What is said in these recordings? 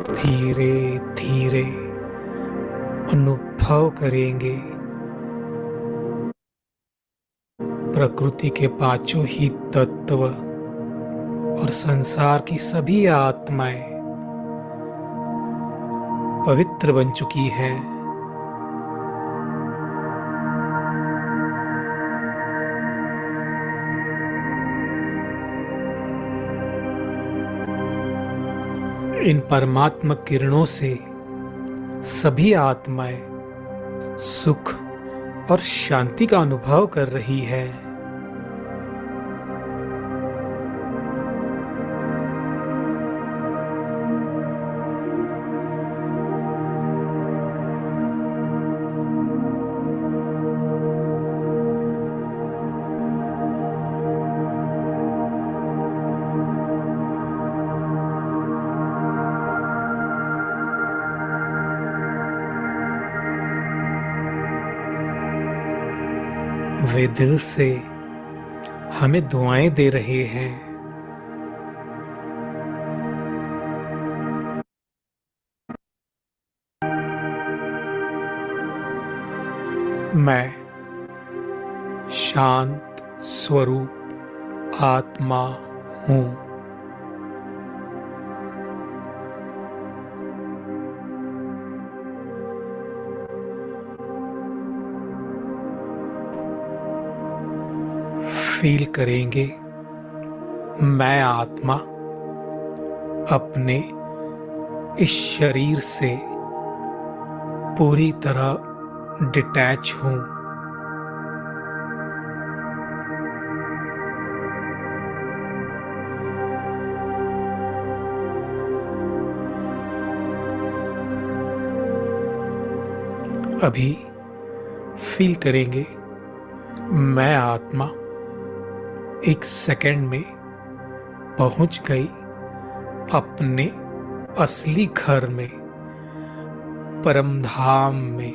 धीरे धीरे अनुभव करेंगे प्रकृति के पांचों ही तत्व और संसार की सभी आत्माएं पवित्र बन चुकी हैं। इन परमात्मा किरणों से सभी आत्माएं सुख और शांति का अनुभव कर रही है। वे दिल से हमें दुआएं दे रहे हैं। मैं शांत स्वरूप आत्मा हूँ। फील करेंगे मैं आत्मा अपने इस शरीर से पूरी तरह डिटैच हूँ। अभी फील करेंगे मैं आत्मा एक सेकंड में पहुंच गई अपने असली घर में, परम धाम में।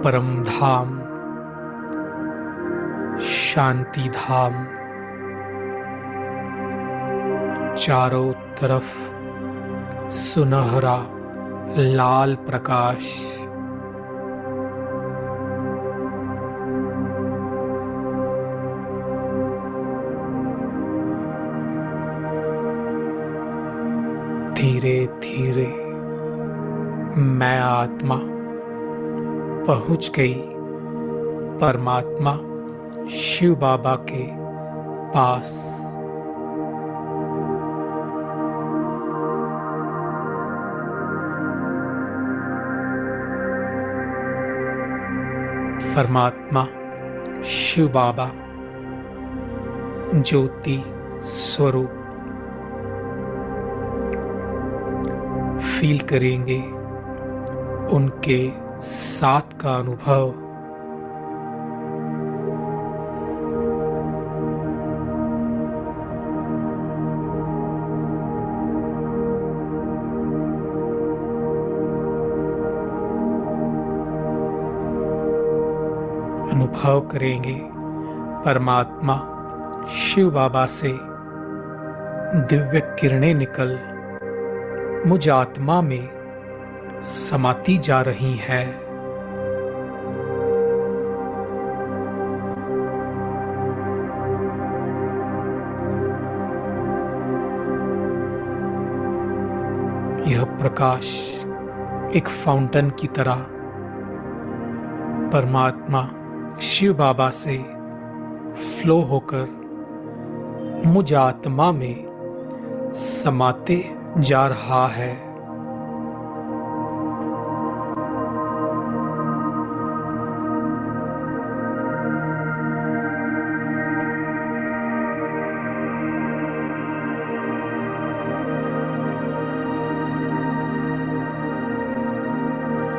परम धाम, शांति धाम, चारों तरफ सुनहरा लाल प्रकाश। धीरे धीरे मैं आत्मा पहुंच गई परमात्मा शिव बाबा के पास। परमात्मा शिव बाबा ज्योति स्वरूप। फील करेंगे उनके साथ का अनुभव। अनुभव करेंगे परमात्मा शिव बाबा से दिव्य किरणें निकल मुझ आत्मा में समाती जा रही है। यह प्रकाश एक फाउंटेन की तरह परमात्मा शिव बाबा से फ्लो होकर मुझ आत्मा में समाते जा रहा है।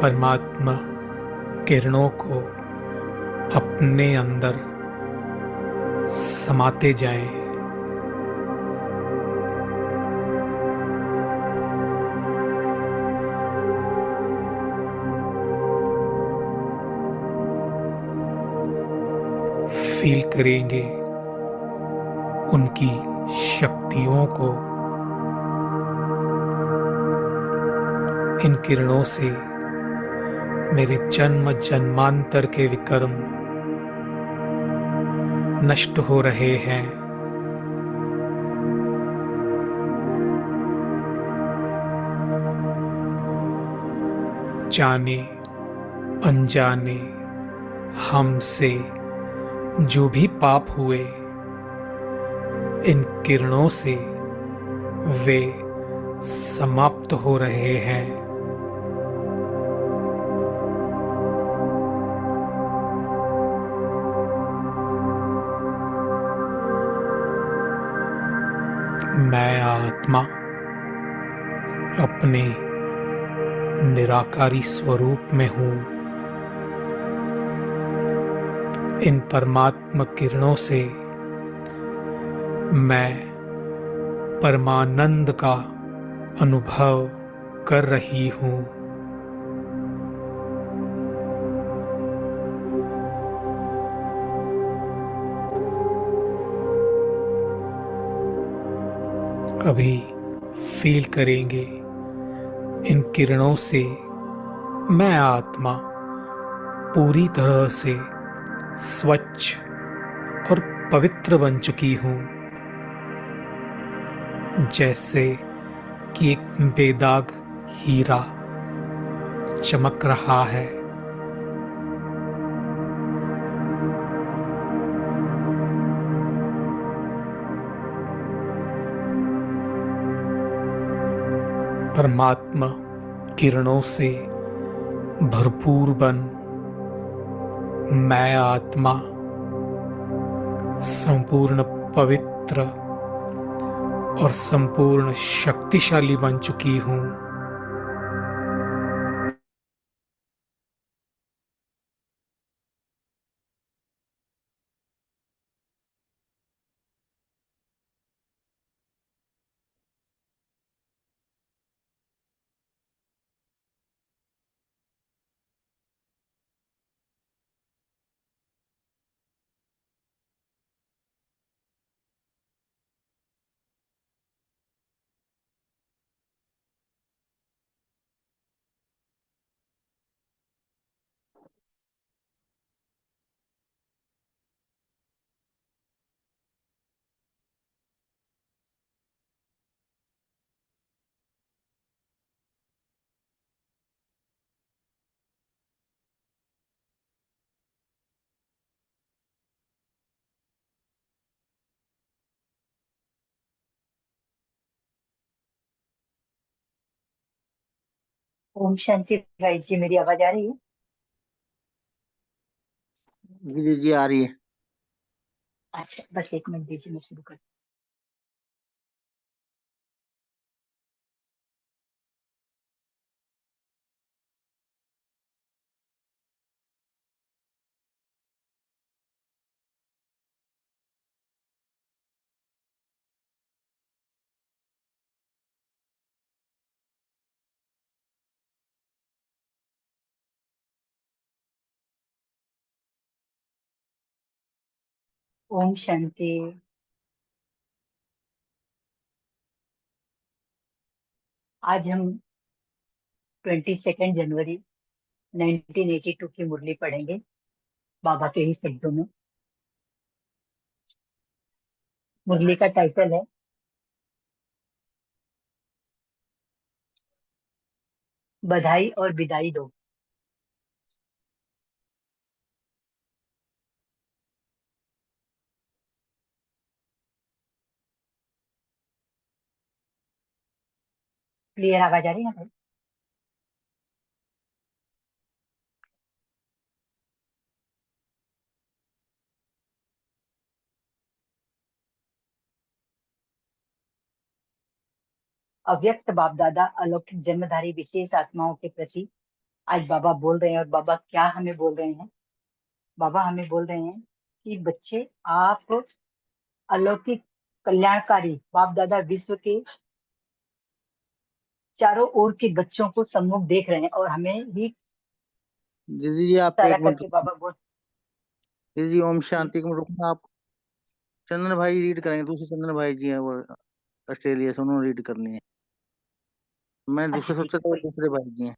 परमात्मा किरणों को अपने अंदर समाते जाएं। फील करेंगे उनकी शक्तियों को। इन किरणों से मेरे जन्म जन्मांतर के विकर्म नष्ट हो रहे हैं। जाने अनजाने हमसे जो भी पाप हुए, इन किरणों से वे समाप्त हो रहे हैं। मैं आत्मा अपने निराकारी स्वरूप में हूँ। इन परमात्म किरणों से मैं परमानंद का अनुभव कर रही हूँ। अभी फील करेंगे इन किरणों से मैं आत्मा पूरी तरह से स्वच्छ और पवित्र बन चुकी हूँ। जैसे कि एक बेदाग हीरा चमक रहा है। परमात्मा किरणों से भरपूर बन मैं आत्मा संपूर्ण पवित्र और संपूर्ण शक्तिशाली बन चुकी हूँ। ओम शांति भाई जी, मेरी आवाज आ रही है? जी जी आ रही है। अच्छा, बस एक मिनट दीजिए, मैं शुरू कर। ओम शांति। आज हम 22 जनवरी 1982 की मुरली पढ़ेंगे बाबा के ही शब्दों में। मुरली का टाइटल है बधाई और विदाई दो। क्लियर आवाज आ रही है भाई? अव्यक्त बाप दादा अलौकिक जन्मधारी विशेष आत्माओं के प्रति आज बाबा बोल रहे हैं। और बाबा क्या हमें बोल रहे हैं? बाबा हमें बोल रहे हैं कि बच्चे, आप अलौकिक कल्याणकारी बाप दादा विश्व के चारों ओर के बच्चों को सम्मुख देख रहे हैं और हमें ही दीदी जी आपका इशारा एक मिनट। करके बाबा बोल। ये जी ओम शांति के रुकना आप। चंदन भाई रीड करेंगे, दूसरे चंदन भाई जी हैं वो, ऑस्ट्रेलिया से, उन्होंने रीड करनी है। मैं अच्छा दूसरे ठीक सोचा है, था वो कोई दूसरे भाई जी हैं।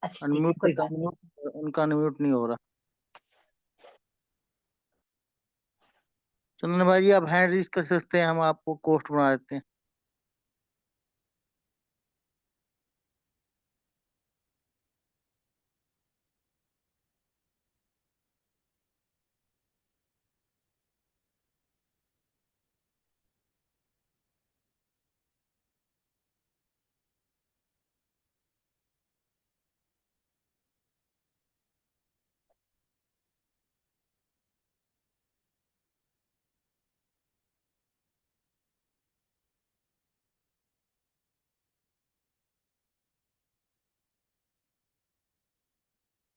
अच्छा ठीक है, अनम्यूट कोई करता बात नहीं। अनम्यूट, उनका अनम्यूट नहीं हो रहा। चंदन भाई जी आप हैंड रीज कर सकते हैं, हम आपको कोस्ट बना देते हैं।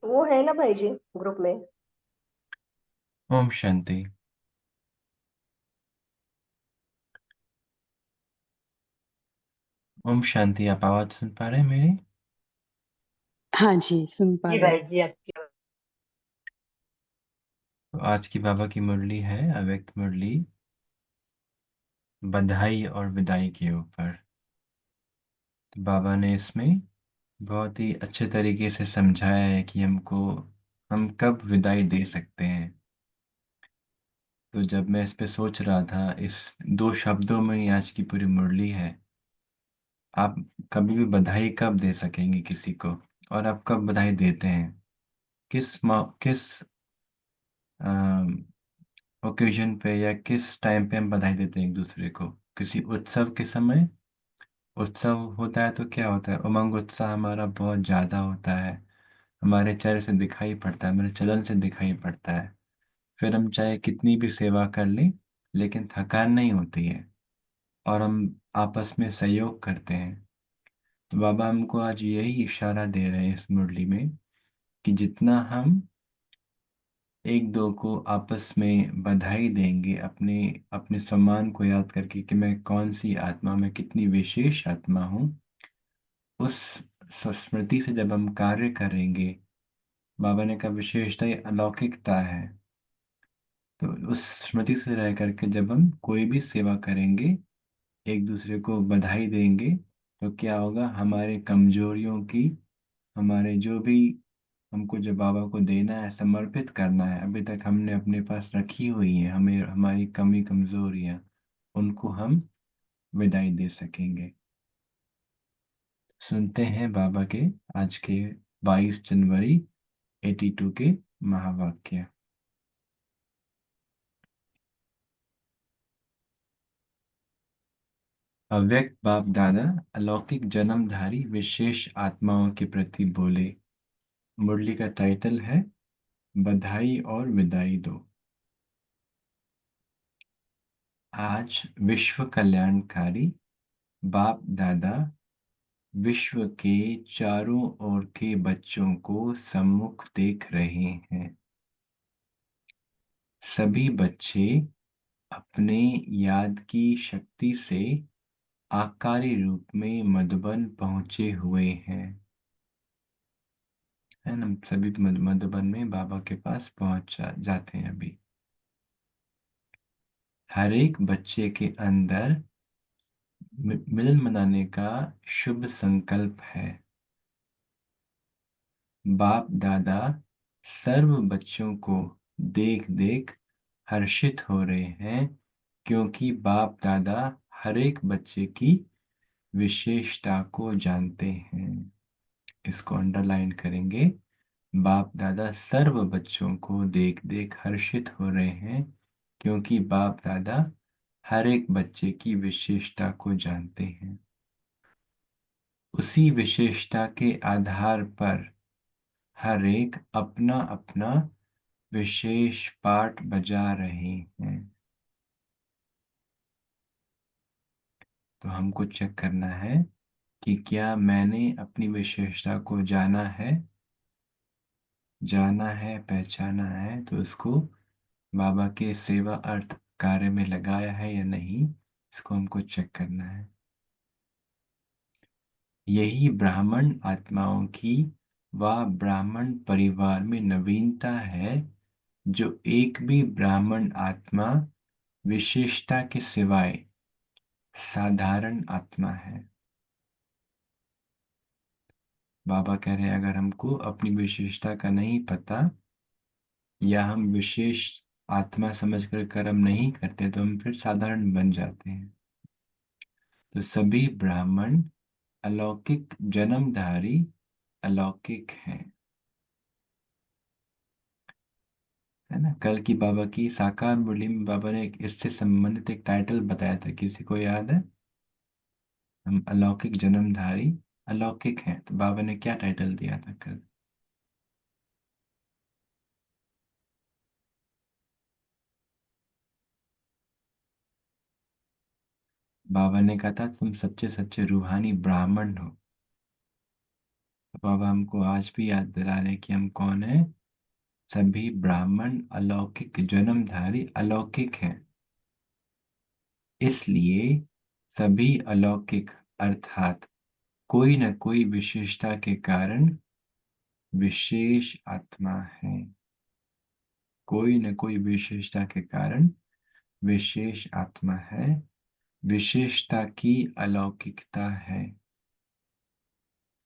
वो है ना भाई जी ग्रुप में। ओम शांति। ओम शांति। आप आवाज सुन पा रहे हैं मेरी? हाँ जी, सुन पा जी रहे भाई हैं। जी, आपकी तो आज की बाबा की मुरली है अव्यक्त मुरली, बधाई और विदाई के ऊपर। तो बाबा ने इसमें बहुत ही अच्छे तरीके से समझाया है कि हम कब विदाई दे सकते हैं। तो जब मैं इस पे सोच रहा था, इस दो शब्दों में ही आज की पूरी मुरली है। आप कभी भी बधाई कब दे सकेंगे किसी को, और आप कब बधाई देते हैं? किस ओकेजन पे या किस टाइम पे हम बधाई देते हैं एक दूसरे को? किसी उत्सव के समय। उत्सव होता है तो क्या होता है, उमंग उत्साह हमारा बहुत ज़्यादा होता है, हमारे चेहरे से दिखाई पड़ता है, हमारे चलन से दिखाई पड़ता है। फिर हम चाहे कितनी भी सेवा कर लें, लेकिन थकान नहीं होती है, और हम आपस में सहयोग करते हैं। तो बाबा हमको आज यही इशारा दे रहे हैं इस मुरली में, कि जितना हम एक दो को आपस में बधाई देंगे, अपने अपने सम्मान को याद करके कि मैं कौन सी आत्मा, मैं कितनी विशेष आत्मा हूँ, उस स्मृति से जब हम कार्य करेंगे, बाबा ने कहा विशेषता ये अलौकिकता है। तो उस स्मृति से रह करके जब हम कोई भी सेवा करेंगे, एक दूसरे को बधाई देंगे, तो क्या होगा, हमारे कमजोरियों की, हमारे जो भी हमको जो बाबा को देना है, समर्पित करना है, अभी तक हमने अपने पास रखी हुई है, हमें हमारी कमी कमजोरियां, उनको हम विदाई दे सकेंगे। सुनते हैं बाबा के आज के 22 जनवरी 82 के महावाक्य। अव्यक्त बाप दादा अलौकिक जन्मधारी विशेष आत्माओं के प्रति बोले। मुरली का टाइटल है बधाई और विदाई दो। आज विश्व कल्याणकारी बाप दादा विश्व के चारों ओर के बच्चों को सम्मुख देख रहे हैं। सभी बच्चे अपने याद की शक्ति से आकारी रूप में मधुबन पहुंचे हुए हैं। है ना, सभी मधुबन में बाबा के पास पहुंच जाते हैं अभी। हर एक बच्चे के अंदर मिलन मनाने का शुभ संकल्प है। बाप दादा सर्व बच्चों को देख देख हर्षित हो रहे हैं, क्योंकि बाप दादा हर एक बच्चे की विशेषता को जानते हैं। इसको अंडरलाइन करेंगे। बाप दादा सर्व बच्चों को देख देख हर्षित हो रहे हैं, क्योंकि बाप दादा हर एक बच्चे की विशेषता को जानते हैं। उसी विशेषता के आधार पर हर एक अपना अपना विशेष पार्ट बजा रहे हैं। तो हमको चेक करना है कि क्या मैंने अपनी विशेषता को जाना है, पहचाना है, तो उसको बाबा के सेवा अर्थ कार्य में लगाया है या नहीं, इसको हमको चेक करना है। यही ब्राह्मण आत्माओं की व ब्राह्मण परिवार में नवीनता है, जो एक भी ब्राह्मण आत्मा विशेषता के सिवाय साधारण आत्मा है। बाबा कह रहे हैं अगर हमको अपनी विशेषता का नहीं पता या हम विशेष आत्मा समझकर कर्म नहीं करते तो हम फिर साधारण बन जाते हैं। तो सभी ब्राह्मण अलौकिक जन्मधारी अलौकिक हैं, है ना। कल की बाबा की साकार मुरली में बाबा ने इससे संबंधित एक टाइटल बताया था, किसी को याद है? हम अलौकिक जन्मधारी अलौकिक हैं, तो बाबा ने क्या टाइटल दिया था कल? बाबा ने कहा था तुम सच्चे सच्चे रूहानी ब्राह्मण हो। तो बाबा हमको आज भी याद दिला रहे हैं कि हम कौन है। सभी ब्राह्मण अलौकिक जन्मधारी अलौकिक हैं। इसलिए सभी अलौकिक अर्थात कोई न कोई विशेषता के कारण विशेष आत्मा है। कोई न कोई विशेषता के कारण विशेष आत्मा है। विशेषता की अलौकिकता है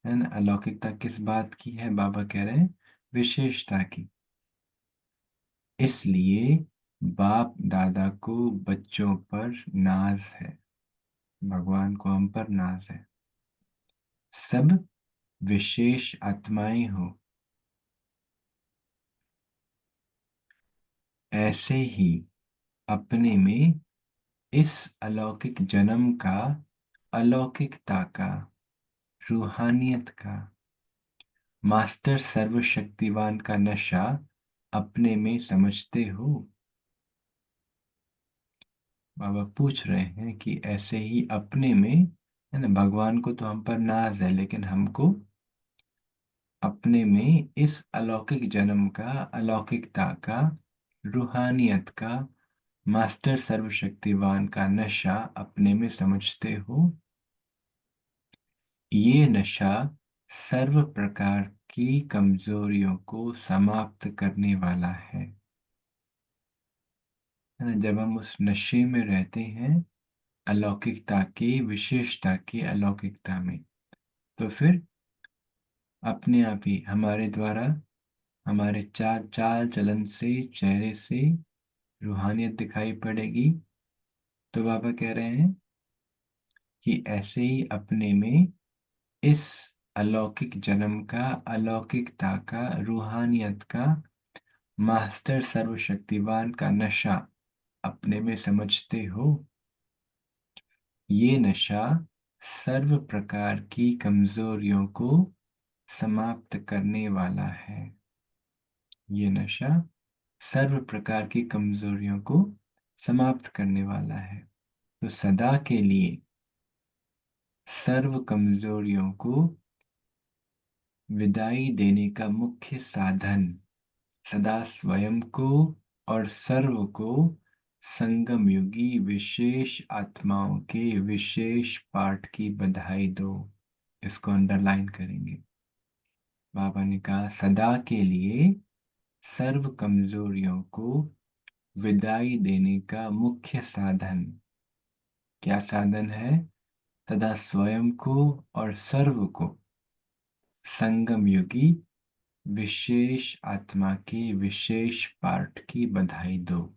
ना। अलौकिकता किस बात की है? बाबा कह रहे हैं विशेषता की। इसलिए बाप दादा को बच्चों पर नाज है, भगवान को हम पर नाज है। सब विशेष आत्माएं हो, ऐसे ही अपने में इस अलौकिक जन्म का, अलौकिकता का, रूहानियत का, मास्टर सर्वशक्तिवान का नशा अपने में समझते हो। बाबा पूछ रहे हैं कि ऐसे ही अपने में, है ना, भगवान को तो हम पर नाज है, लेकिन हमको अपने में इस अलौकिक जन्म का, अलौकिकता का, रूहानियत का, मास्टर सर्वशक्तिवान का नशा अपने में समझते हो। ये नशा सर्व प्रकार की कमजोरियों को समाप्त करने वाला है ना। जब हम उस नशे में रहते हैं, अलौकिकता की, विशेषता की अलौकिकता में, तो फिर अपने आप ही हमारे द्वारा, हमारे चाल चाल चलन से, चेहरे से रूहानियत दिखाई पड़ेगी। तो बाबा कह रहे हैं कि ऐसे ही अपने में इस अलौकिक जन्म का, अलौकिकता का, रूहानियत का, मास्टर सर्वशक्तिवान का नशा अपने में समझते हो। ये नशा सर्व प्रकार की कमजोरियों को समाप्त करने वाला है। ये नशा सर्व प्रकार की कमजोरियों को समाप्त करने वाला है। तो सदा के लिए सर्व कमजोरियों को विदाई देने का मुख्य साधन, सदा स्वयं को और सर्व को संगम युगी विशेष आत्माओं के विशेष पाठ की बधाई दो। इसको अंडरलाइन करेंगे। बाबा ने कहा सदा के लिए सर्व कमजोरियों को विदाई देने का मुख्य साधन, क्या साधन है? सदा स्वयं को और सर्व को संगम युगी विशेष आत्मा के विशेष पाठ की बधाई दो।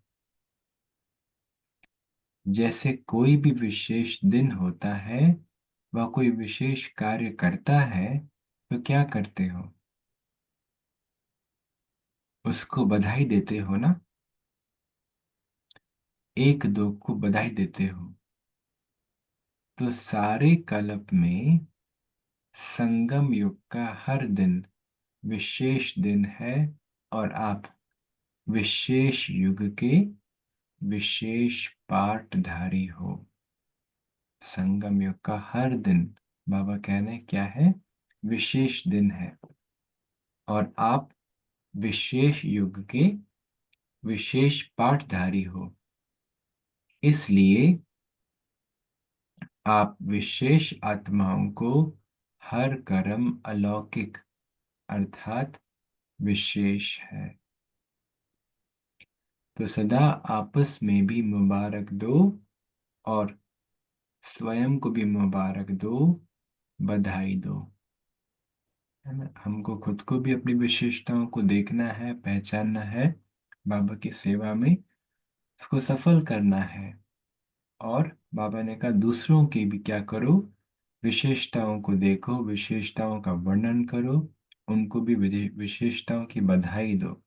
जैसे कोई भी विशेष दिन होता है, वह कोई विशेष कार्य करता है, तो क्या करते हो? उसको बधाई देते हो ना, एक दो को बधाई देते हो। तो सारे कल्प में संगम युग का हर दिन विशेष दिन है और आप विशेष युग के विशेष पाठधारी हो। संगम युग का हर दिन, बाबा कह रहे हैं क्या है? विशेष दिन है और आप विशेष युग के विशेष पाठधारी हो। इसलिए आप विशेष आत्माओं को हर कर्म अलौकिक अर्थात विशेष है। तो सदा आपस में भी मुबारक दो और स्वयं को भी मुबारक दो, बधाई दो। है ना, हमको खुद को भी अपनी विशेषताओं को देखना है, पहचानना है, बाबा की सेवा में उसको सफल करना है। और बाबा ने कहा दूसरों की भी क्या करो, विशेषताओं को देखो, विशेषताओं का वर्णन करो, उनको भी विशेषताओं की बधाई दो।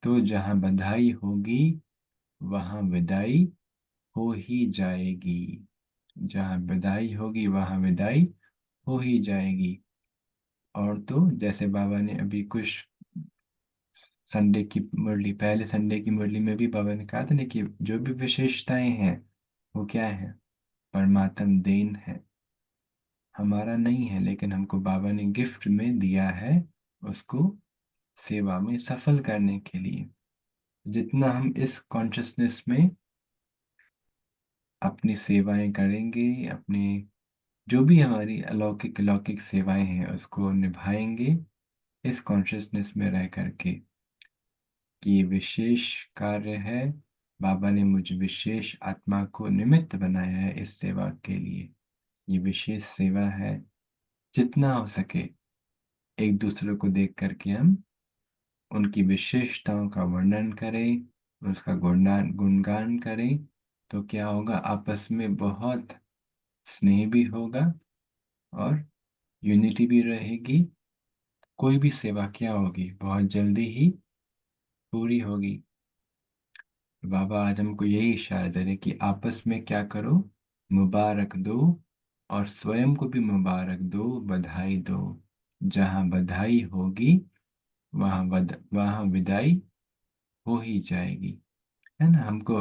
तो जहाँ बधाई होगी वहाँ विदाई हो ही जाएगी। जहाँ विदाई होगी वहाँ विदाई हो ही जाएगी। और तो जैसे बाबा ने अभी कुछ संडे की मुरली, पहले संडे की मुरली में भी बाबा ने कहा था ना कि जो भी विशेषताएं हैं वो क्या है, परमात्म देन है, हमारा नहीं है, लेकिन हमको बाबा ने गिफ्ट में दिया है उसको सेवा में सफल करने के लिए। जितना हम इस कॉन्शियसनेस में अपनी सेवाएं करेंगे, अपने जो भी हमारी अलौकिक अलौकिक सेवाएं हैं उसको निभाएंगे इस कॉन्शियसनेस में रह करके कि ये विशेष कार्य है, बाबा ने मुझे विशेष आत्मा को निमित्त बनाया है इस सेवा के लिए, ये विशेष सेवा है। जितना हो सके एक दूसरे को देख करके हम उनकी विशेषताओं का वर्णन करें, उसका गुणगान करें, तो क्या होगा, आपस में बहुत स्नेह भी होगा और यूनिटी भी रहेगी। कोई भी सेवा क्या होगी, बहुत जल्दी ही पूरी होगी। बाबा आज हमको यही इशारा दे रहे कि आपस में क्या करो, मुबारक दो और स्वयं को भी मुबारक दो, बधाई दो। जहाँ बधाई होगी वहाँ विदाई हो ही जाएगी। है ना, हमको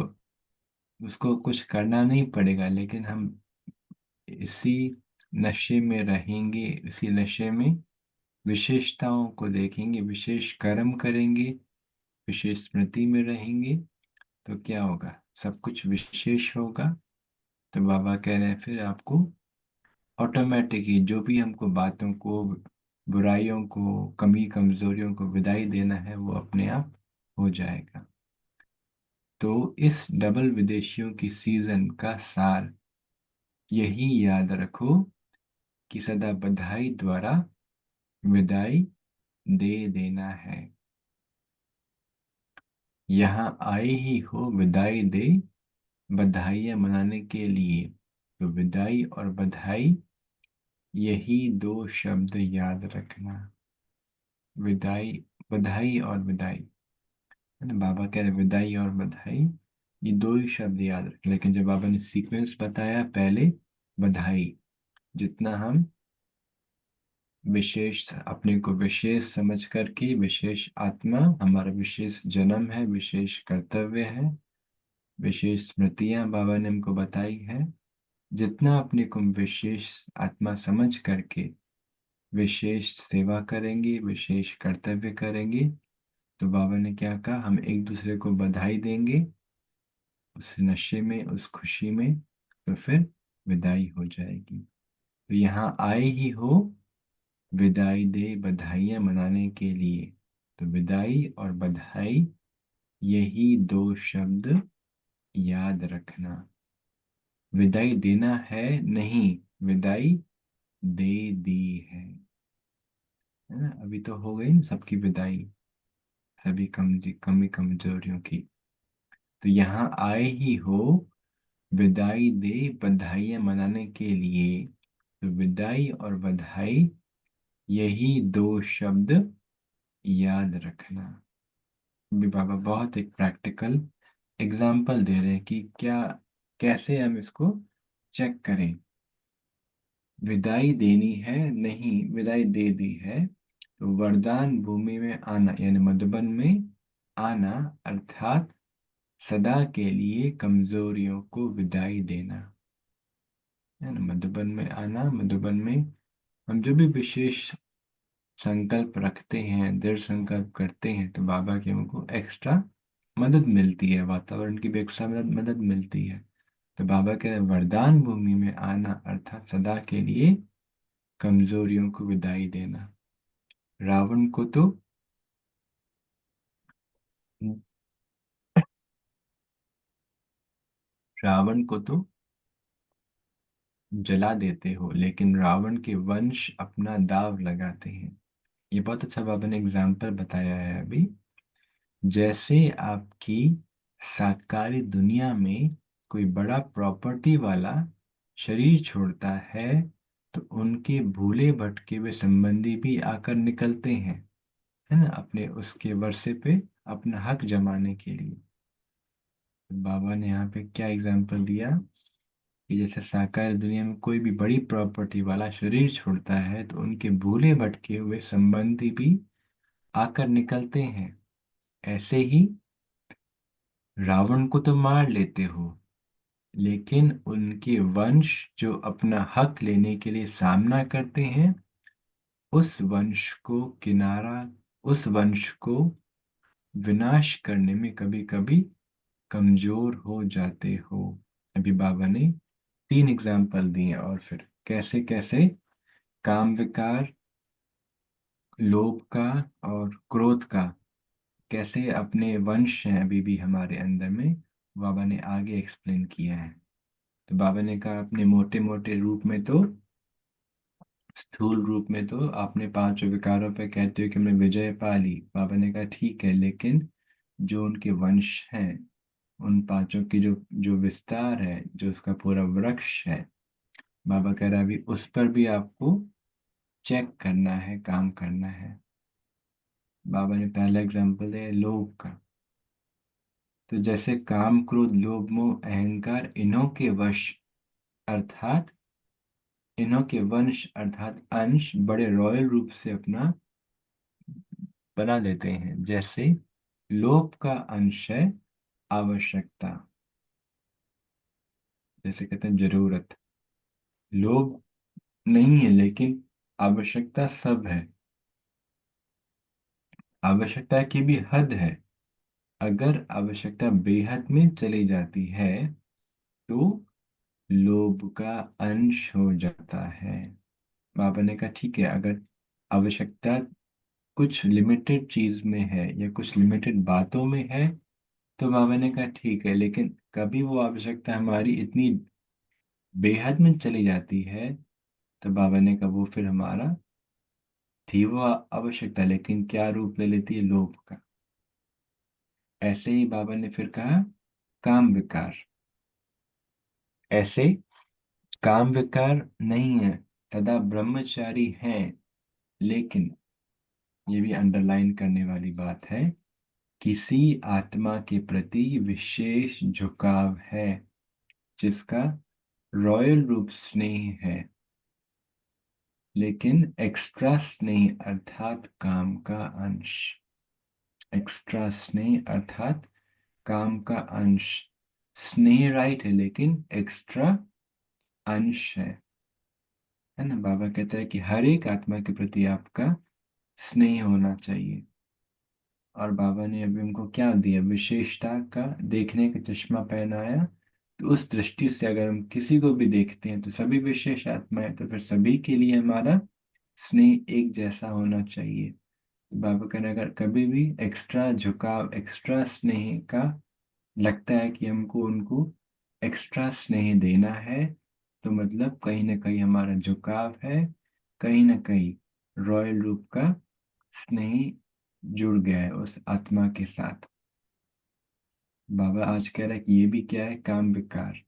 उसको कुछ करना नहीं पड़ेगा, लेकिन हम इसी नशे में रहेंगे, इसी नशे में विशेषताओं को देखेंगे, विशेष कर्म करेंगे, विशेष स्मृति में रहेंगे, तो क्या होगा, सब कुछ विशेष होगा। तो बाबा कह रहे हैं फिर आपको ऑटोमेटिक ही जो भी हमको बातों को, बुराइयों को, कमी कमजोरियों को विदाई देना है वो अपने आप हो जाएगा। तो इस डबल विदेशियों की सीजन का सार यही याद रखो कि सदा बधाई द्वारा विदाई दे देना है। यहाँ आए ही हो विदाई दे, बधाइयाँ मनाने के लिए। तो विदाई और बधाई, यही दो शब्द याद रखना। विदाई, बधाई और विदाई, है ना, बाबा कह रहे विदाई और बधाई, ये दो ही शब्द याद रख। लेकिन जब बाबा ने सीक्वेंस बताया, पहले बधाई, जितना हम विशेष, अपने को विशेष समझ करके, विशेष आत्मा, हमारा विशेष जन्म है, विशेष कर्तव्य है, विशेष स्मृतियां बाबा ने हमको बताई है, जितना अपने को विशेष आत्मा समझ करके विशेष सेवा करेंगे, विशेष कर्तव्य करेंगे, तो बाबा ने क्या कहा, हम एक दूसरे को बधाई देंगे उस नशे में, उस खुशी में, तो फिर विदाई हो जाएगी। तो यहाँ आए ही हो विदाई दे, बधाइयाँ मनाने के लिए। तो विदाई और बधाई, यही दो शब्द याद रखना। विदाई देना है नहीं, विदाई दे दी है ना। अभी तो हो गई ना सबकी विदाई, सभी कमी कमजोरियों की। तो यहाँ आए ही हो विदाई दे, बधाइयाँ मनाने के लिए। तो विदाई और बधाई, यही दो शब्द याद रखना। भी बाबा बहुत एक प्रैक्टिकल एग्जाम्पल दे रहे हैं कि क्या, कैसे हम इसको चेक करें। विदाई देनी है नहीं, विदाई दे दी है, तो वरदान भूमि में आना यानी मधुबन में आना, अर्थात सदा के लिए कमजोरियों को विदाई देना, है ना। मधुबन में आना, मधुबन में हम जो भी विशेष संकल्प रखते हैं, दृढ़ संकल्प करते हैं, तो बाबा की हमको एक्स्ट्रा मदद मिलती है, वातावरण की भी एक्स्ट्रा मदद मिलती है। तो बाबा कह रहे हैं वरदान भूमि में आना, अर्थात सदा के लिए कमजोरियों को विदाई देना। रावण को तो रावण को तो जला देते हो, लेकिन रावण के वंश अपना दाव लगाते हैं। ये बहुत अच्छा बाबा ने एग्जाम्पल बताया है अभी। जैसे आपकी साकारी दुनिया में कोई बड़ा प्रॉपर्टी वाला शरीर छोड़ता है, तो उनके भूले भटके हुए संबंधी भी आकर निकलते हैं, है ना, अपने उसके वर्षे पे अपना हक जमाने के लिए। तो बाबा ने यहाँ पे क्या एग्जाम्पल दिया कि जैसे साकार दुनिया में कोई भी बड़ी प्रॉपर्टी वाला शरीर छोड़ता है, तो उनके भूले भटके हुए संबंधी भी आकर निकलते हैं। ऐसे ही रावण को तो मार लेते हो, लेकिन उनके वंश जो अपना हक लेने के लिए सामना करते हैं, उस वंश को किनारा उस वंश को विनाश करने में कभी कभी कमजोर हो जाते हो। अभी बाबा ने 3 एग्जाम्पल दिए, और फिर कैसे कैसे काम विकार, लोभ का और क्रोध का कैसे अपने वंश हैं अभी भी हमारे अंदर में, बाबा ने आगे एक्सप्लेन किया है। तो बाबा ने कहा अपने मोटे मोटे रूप में तो, स्थूल रूप में तो आपने 5 विकारों पे कहते हो कि हमने विजय पा ली। बाबा ने कहा ठीक है, लेकिन जो उनके वंश हैं, उन 5 की जो जो विस्तार है, जो उसका पूरा वृक्ष है, बाबा कह रहा है अभी उस पर भी आपको चेक करना है, काम करना है। बाबा ने पहला एग्जाम्पल दिया लोभ का। तो जैसे काम क्रोध लोभ मोह अहंकार इन्हों के वश अर्थात इन्हों के वंश अर्थात अंश बड़े रॉयल रूप से अपना बना लेते हैं। जैसे लोभ का अंश है आवश्यकता, जैसे कहते हैं जरूरत। लोभ नहीं है, लेकिन आवश्यकता सब है। आवश्यकता की भी हद है। अगर आवश्यकता बेहद में चली जाती है, तो लोभ का अंश हो जाता है। बाबा ने कहा ठीक है, अगर आवश्यकता कुछ लिमिटेड चीज में है या कुछ लिमिटेड बातों में है, तो बाबा ने कहा ठीक है, लेकिन कभी वो आवश्यकता हमारी इतनी बेहद में चली जाती है, तो बाबा ने कहा वो फिर हमारा थी वो आवश्यकता, लेकिन क्या रूप ले लेती है, लोभ का। ऐसे ही बाबा ने फिर कहा काम विकार। ऐसे काम विकार नहीं है, तदा ब्रह्मचारी हैं, लेकिन ये भी अंडरलाइन करने वाली बात है, किसी आत्मा के प्रति विशेष झुकाव है, जिसका रॉयल रूप स्नेह है, लेकिन एक्स्ट्रा स्नेह अर्थात काम का अंश। एक्स्ट्रा स्नेह अर्थात काम का अंश। स्नेह राइट है, लेकिन एक्स्ट्रा अंश है ना। बाबा कहता है कि हर एक आत्मा के प्रति आपका स्नेह होना चाहिए। और बाबा ने अभी उनको क्या दिया, विशेषता का देखने का चश्मा पहनाया। तो उस दृष्टि से अगर हम किसी को भी देखते हैं, तो सभी विशेष आत्माएं, तो फिर सभी के लिए हमारा स्नेह एक जैसा होना चाहिए। बाबा कहने अगर कभी भी एक्स्ट्रा झुकाव, एक्स्ट्रा स्नेह का लगता है कि हमको उनको एक्स्ट्रा स्नेह देना है, तो मतलब कहीं ना कहीं हमारा झुकाव है, कहीं ना कहीं रॉयल रूप का स्नेह जुड़ गया है उस आत्मा के साथ। बाबा आज कह रहा है कि ये भी क्या है, काम विकार,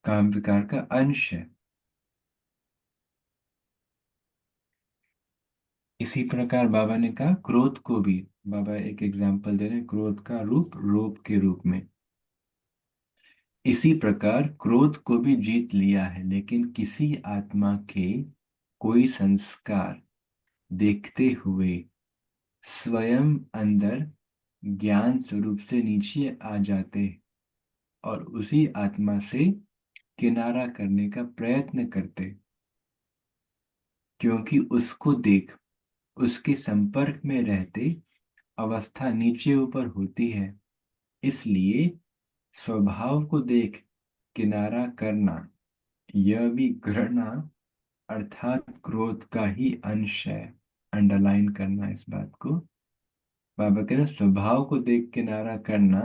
काम विकार का अंश है। इसी प्रकार बाबा ने कहा क्रोध को भी, बाबा एक एग्जाम्पल दे रहे हैं, क्रोध का रूप लोभ के रूप में। इसी प्रकार क्रोध को भी जीत लिया है, लेकिन किसी आत्मा के कोई संस्कार देखते हुए स्वयं अंदर ज्ञान स्वरूप से नीचे आ जाते और उसी आत्मा से किनारा करने का प्रयत्न करते, क्योंकि उसको देख उसके संपर्क में रहते अवस्था नीचे ऊपर होती है। इसलिए स्वभाव को देख किनारा करना, यह भी घृणा अर्थात क्रोध का ही अंश है। अंडरलाइन करना इस बात को। बाबा कह रहे स्वभाव को देख किनारा करना,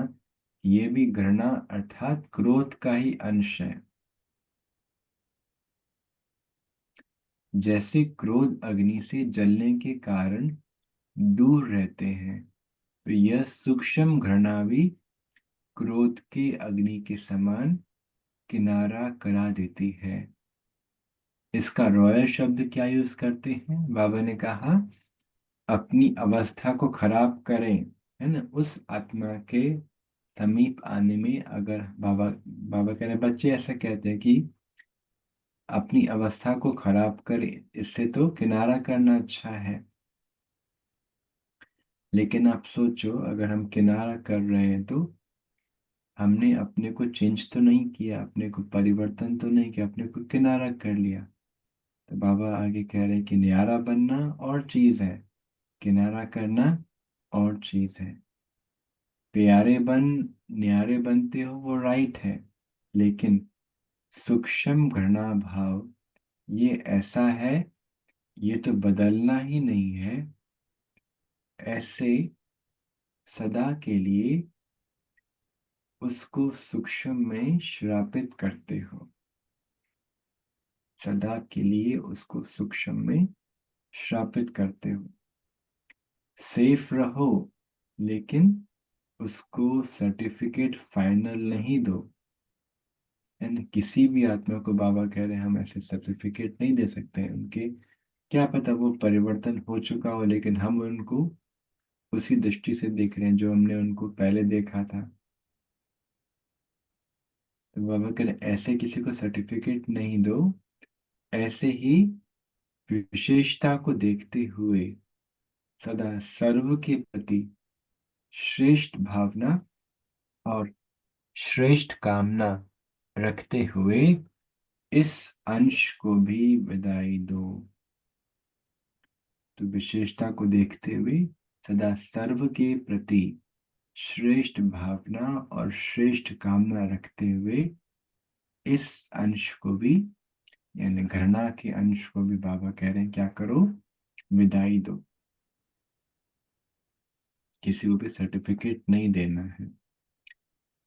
ये भी घृणा अर्थात क्रोध का ही अंश है। जैसे क्रोध अग्नि से जलने के कारण दूर रहते हैं, तो यह सूक्ष्म घृणा भी क्रोध के अग्नि के समान किनारा करा देती है। इसका रॉयल शब्द क्या यूज करते हैं? बाबा ने कहा अपनी अवस्था को खराब करें, है ना, उस आत्मा के समीप आने में अगर बाबा बाबा कह रहे बच्चे ऐसा कहते हैं कि अपनी अवस्था को खराब करें, इससे तो किनारा करना अच्छा है। लेकिन आप सोचो, अगर हम किनारा कर रहे हैं तो हमने अपने को चेंज तो नहीं किया, अपने को परिवर्तन तो नहीं किया, अपने को किनारा कर लिया। तो बाबा आगे कह रहे हैं कि न्यारा बनना और चीज है, किनारा करना और चीज है। प्यारे बन न्यारे बनते हो वो राइट है, लेकिन सूक्ष्म घृणा भाव ये ऐसा है, ये तो बदलना ही नहीं है। ऐसे सदा के लिए उसको सूक्ष्म में श्रापित करते हो, सदा के लिए उसको सूक्ष्म में श्रापित करते हो। सेफ रहो, लेकिन उसको सर्टिफिकेट फाइनल नहीं दो। यानी किसी भी आत्मा को बाबा कह रहे हैं हम ऐसे सर्टिफिकेट नहीं दे सकते हैं उनके, क्या पता वो परिवर्तन हो चुका हो, लेकिन हम उनको उसी दृष्टि से देख रहे हैं जो हमने उनको पहले देखा था। तो बाबा कह रहे हैं, ऐसे किसी को सर्टिफिकेट नहीं दो, ऐसे ही विशेषता को देखते हुए सदा सर्व के प्रति श्रेष्ठ भावना और श्रेष्ठ कामना रखते हुए इस अंश को भी विदाई दो। तो विशेषता को देखते हुए सदा सर्व के प्रति श्रेष्ठ भावना और श्रेष्ठ कामना रखते हुए इस अंश को भी, यानी घृणा के अंश को भी बाबा कह रहे हैं क्या करो, विदाई दो। किसी को भी सर्टिफिकेट नहीं देना है।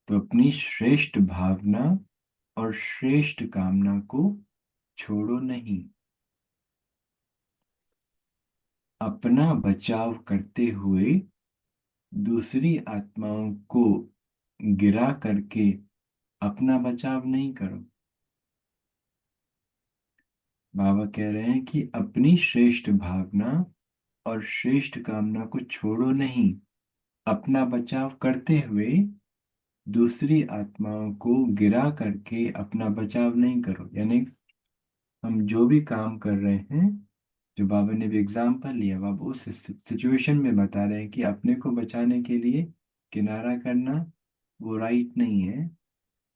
तो अपनी श्रेष्ठ भावना और श्रेष्ठ कामना को छोड़ो नहीं। अपना बचाव करते हुए दूसरी आत्माओं को गिरा करके अपना बचाव नहीं करो। बाबा कह रहे हैं कि अपनी श्रेष्ठ भावना और श्रेष्ठ कामना को छोड़ो नहीं, अपना बचाव करते हुए दूसरी आत्माओं को गिरा करके अपना बचाव नहीं करो। यानी हम जो भी काम कर रहे हैं, जो बाबा ने भी एग्जाम्पल लिया, बाबा उस सिचुएशन में बता रहे हैं कि अपने को बचाने के लिए किनारा करना वो राइट नहीं है।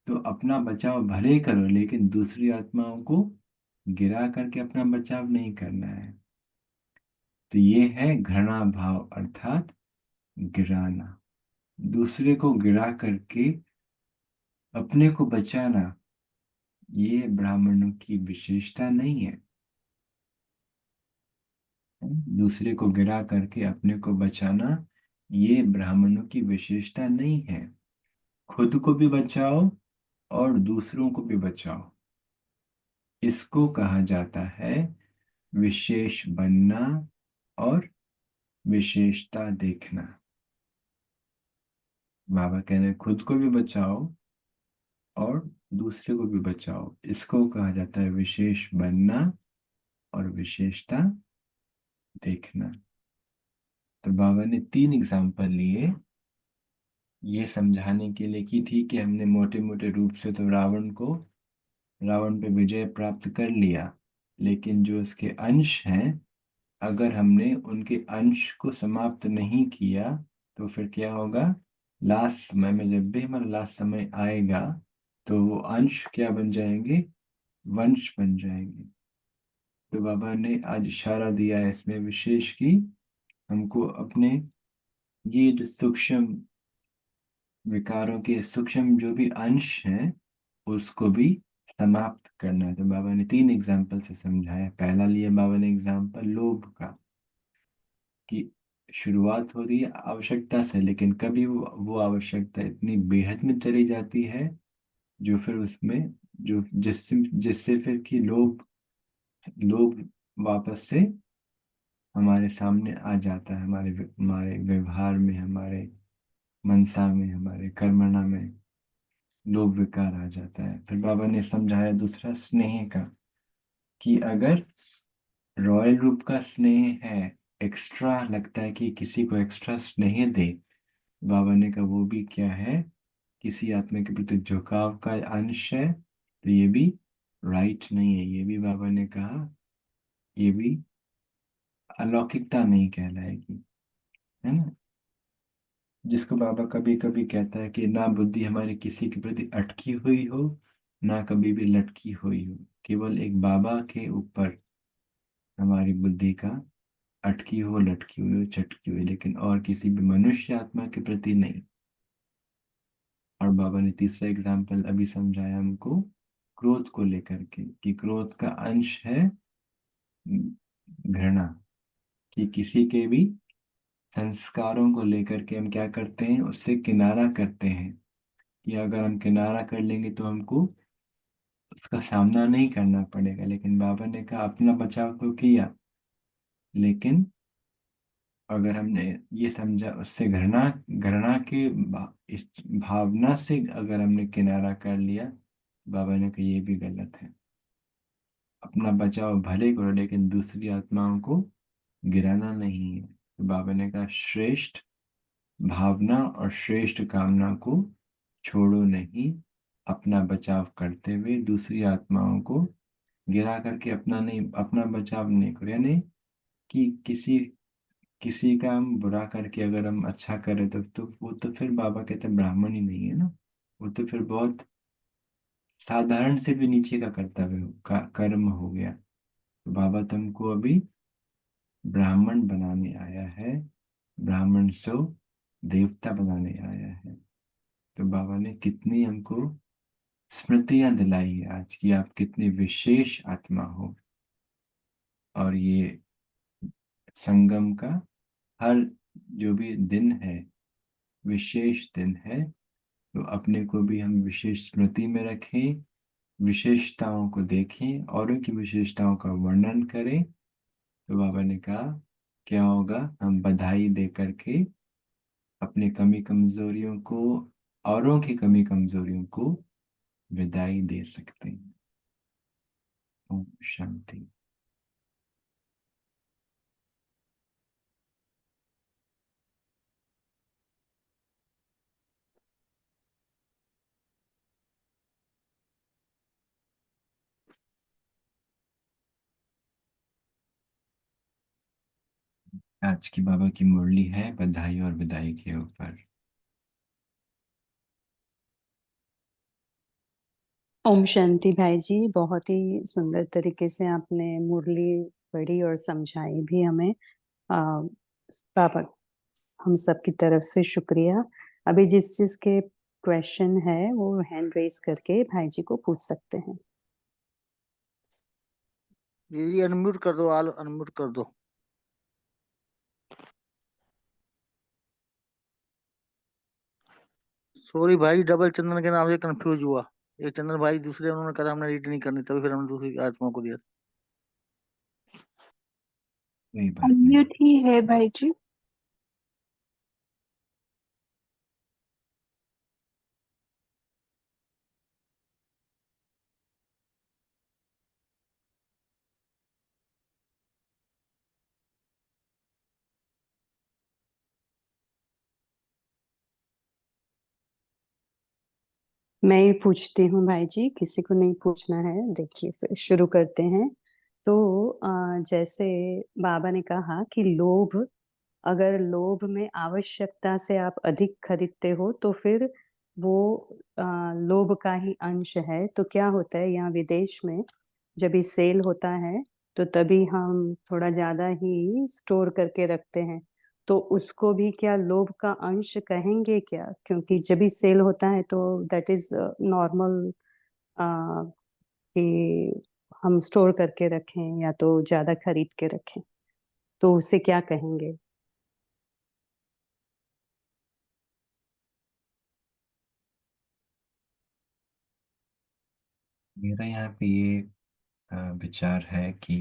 तो अपना बचाव भले करो, लेकिन दूसरी आत्माओं को गिरा करके अपना बचाव नहीं करना है। तो ये है घृणा भाव अर्थात गिराना, दूसरे को गिरा करके अपने को बचाना। ये ब्राह्मणों की विशेषता नहीं है। दूसरे को गिरा करके अपने को बचाना ये ब्राह्मणों की विशेषता नहीं है। खुद को भी बचाओ और दूसरों को भी बचाओ। इसको कहा जाता है विशेष बनना और विशेषता देखना। बाबा कह रहे हैं खुद को भी बचाओ और दूसरे को भी बचाओ। इसको कहा जाता है विशेष बनना और विशेषता देखना। तो बाबा ने 3 एग्जाम्पल लिए ये समझाने के लिए कि ठीक है, हमने मोटे मोटे रूप से तो रावण पे विजय प्राप्त कर लिया, लेकिन जो उसके अंश हैं, अगर हमने उनके अंश को समाप्त नहीं किया तो फिर क्या होगा? लास्ट समय में, जब भी हमारा लास्ट समय आएगा, तो वो अंश क्या बन जाएंगे? वंश बन जाएंगे। तो बाबा ने आज इशारा दिया है इसमें विशेष कि हमको अपने ये जो सूक्ष्म विकारों के सूक्ष्म जो भी अंश हैं उसको भी समाप्त करना है। तो बाबा ने 3 एग्जाम्पल से समझाया। पहला लिया बाबा ने एग्जाम्पल लोभ का, कि शुरुआत होती है आवश्यकता से, लेकिन कभी वो आवश्यकता इतनी बेहद में चली जाती है जो फिर उसमें जो जिससे जिससे फिर कि लोग लोग वापस से हमारे सामने आ जाता है, हमारे व्यवहार में, हमारे मनसा में, हमारे कर्मणा में लोभ विकार आ जाता है। फिर बाबा ने समझाया दूसरा स्नेह का, कि अगर रॉयल रूप का स्नेह है, एक्स्ट्रा लगता है कि किसी को एक्स्ट्रा स्नेह दे, बाबा ने कहा वो भी क्या है, किसी आत्मा के प्रति झुकाव का अंश है, तो ये भी राइट नहीं है। ये भी बाबा ने कहा, ये भी अलौकिकता नहीं कहलाएगी, है ना। जिसको बाबा कभी कभी कहता है कि ना बुद्धि हमारी किसी के प्रति अटकी हुई हो, ना कभी भी लटकी हुई हो, केवल एक बाबा के ऊपर हमारी बुद्धि का अटकी हो, लटकी हुई हो, चटकी हुई, लेकिन और किसी भी मनुष्य आत्मा के प्रति नहीं। और बाबा ने तीसरा एग्जाम्पल अभी समझाया हमको क्रोध को लेकर के, कि क्रोध का अंश है घृणा, कि किसी के भी संस्कारों को लेकर के हम क्या करते हैं, उससे किनारा करते हैं, कि अगर हम किनारा कर लेंगे तो हमको उसका सामना नहीं करना पड़ेगा। लेकिन बाबा ने कहा अपना बचाव तो किया, लेकिन अगर हमने ये समझा उससे घृणा घृणा के इस भावना से अगर हमने किनारा कर लिया, बाबा ने कहा ये भी गलत है। अपना बचाव भले करो, लेकिन दूसरी आत्माओं को गिराना नहीं है। तो बाबा ने कहा श्रेष्ठ भावना और श्रेष्ठ कामना को छोड़ो नहीं, अपना बचाव करते हुए दूसरी आत्माओं को गिरा करके अपना बचाव नहीं करो। यानी कि किसी किसी का हम बुरा करके अगर हम अच्छा करें तो वो तो फिर बाबा कहते हैं ब्राह्मण ही नहीं है ना, वो तो फिर बहुत साधारण से भी नीचे का कर्म हो गया। तो बाबा तुमको अभी ब्राह्मण बनाने आया है, ब्राह्मण से देवता बनाने आया है। तो बाबा ने कितनी हमको स्मृतियां दिलाई है आज की, आप कितनी विशेष आत्मा हो। और ये संगम का हर जो भी दिन है विशेष दिन है, तो अपने को भी हम विशेष स्मृति में रखें, विशेषताओं को देखें, औरों की विशेषताओं का वर्णन करें। तो बाबा ने कहा क्या होगा, हम बधाई दे करके अपने कमी कमजोरियों को, औरों की कमी कमजोरियों को विदाई दे सकते हैं। ओम शांति। आज की बाबा की मुरली है बधाई और विदाई के ऊपर। ओम शांति भाई जी, बहुत ही सुंदर तरीके से आपने मुरली पढ़ी और समझाई भी हमें। पापा, हम सब की तरफ से शुक्रिया। अभी जिस चीज के क्वेश्चन है वो हैंड रेज करके भाई जी को पूछ सकते हैं। ये अनम्यूट कर दो, आल अनम्यूट कर दो। सॉरी भाई, डबल चंदन के नाम से कंफ्यूज हुआ। एक चंदन भाई दूसरे, उन्होंने कहा हमने रीड नहीं करनी, तभी फिर हमने दूसरी आत्मा को दिया। कोई बात नहीं। अनम्यूट ही है भाई जी। मैं ही पूछती हूँ भाई जी, किसी को नहीं पूछना है। देखिए फिर शुरू करते हैं। तो जैसे बाबा ने कहा कि लोभ, अगर लोभ में आवश्यकता से आप अधिक खरीदते हो तो फिर वो लोभ का ही अंश है। तो क्या होता है यहाँ विदेश में, जब ये सेल होता है तो तभी हम थोड़ा ज्यादा ही स्टोर करके रखते हैं। तो उसको भी क्या लोभ का अंश कहेंगे क्या? क्योंकि जब भी सेल होता है तो दैट इज नॉर्मल कि हम स्टोर करके रखें या तो ज्यादा खरीद के रखें, तो उसे क्या कहेंगे? मेरा यहाँ पे ये विचार है कि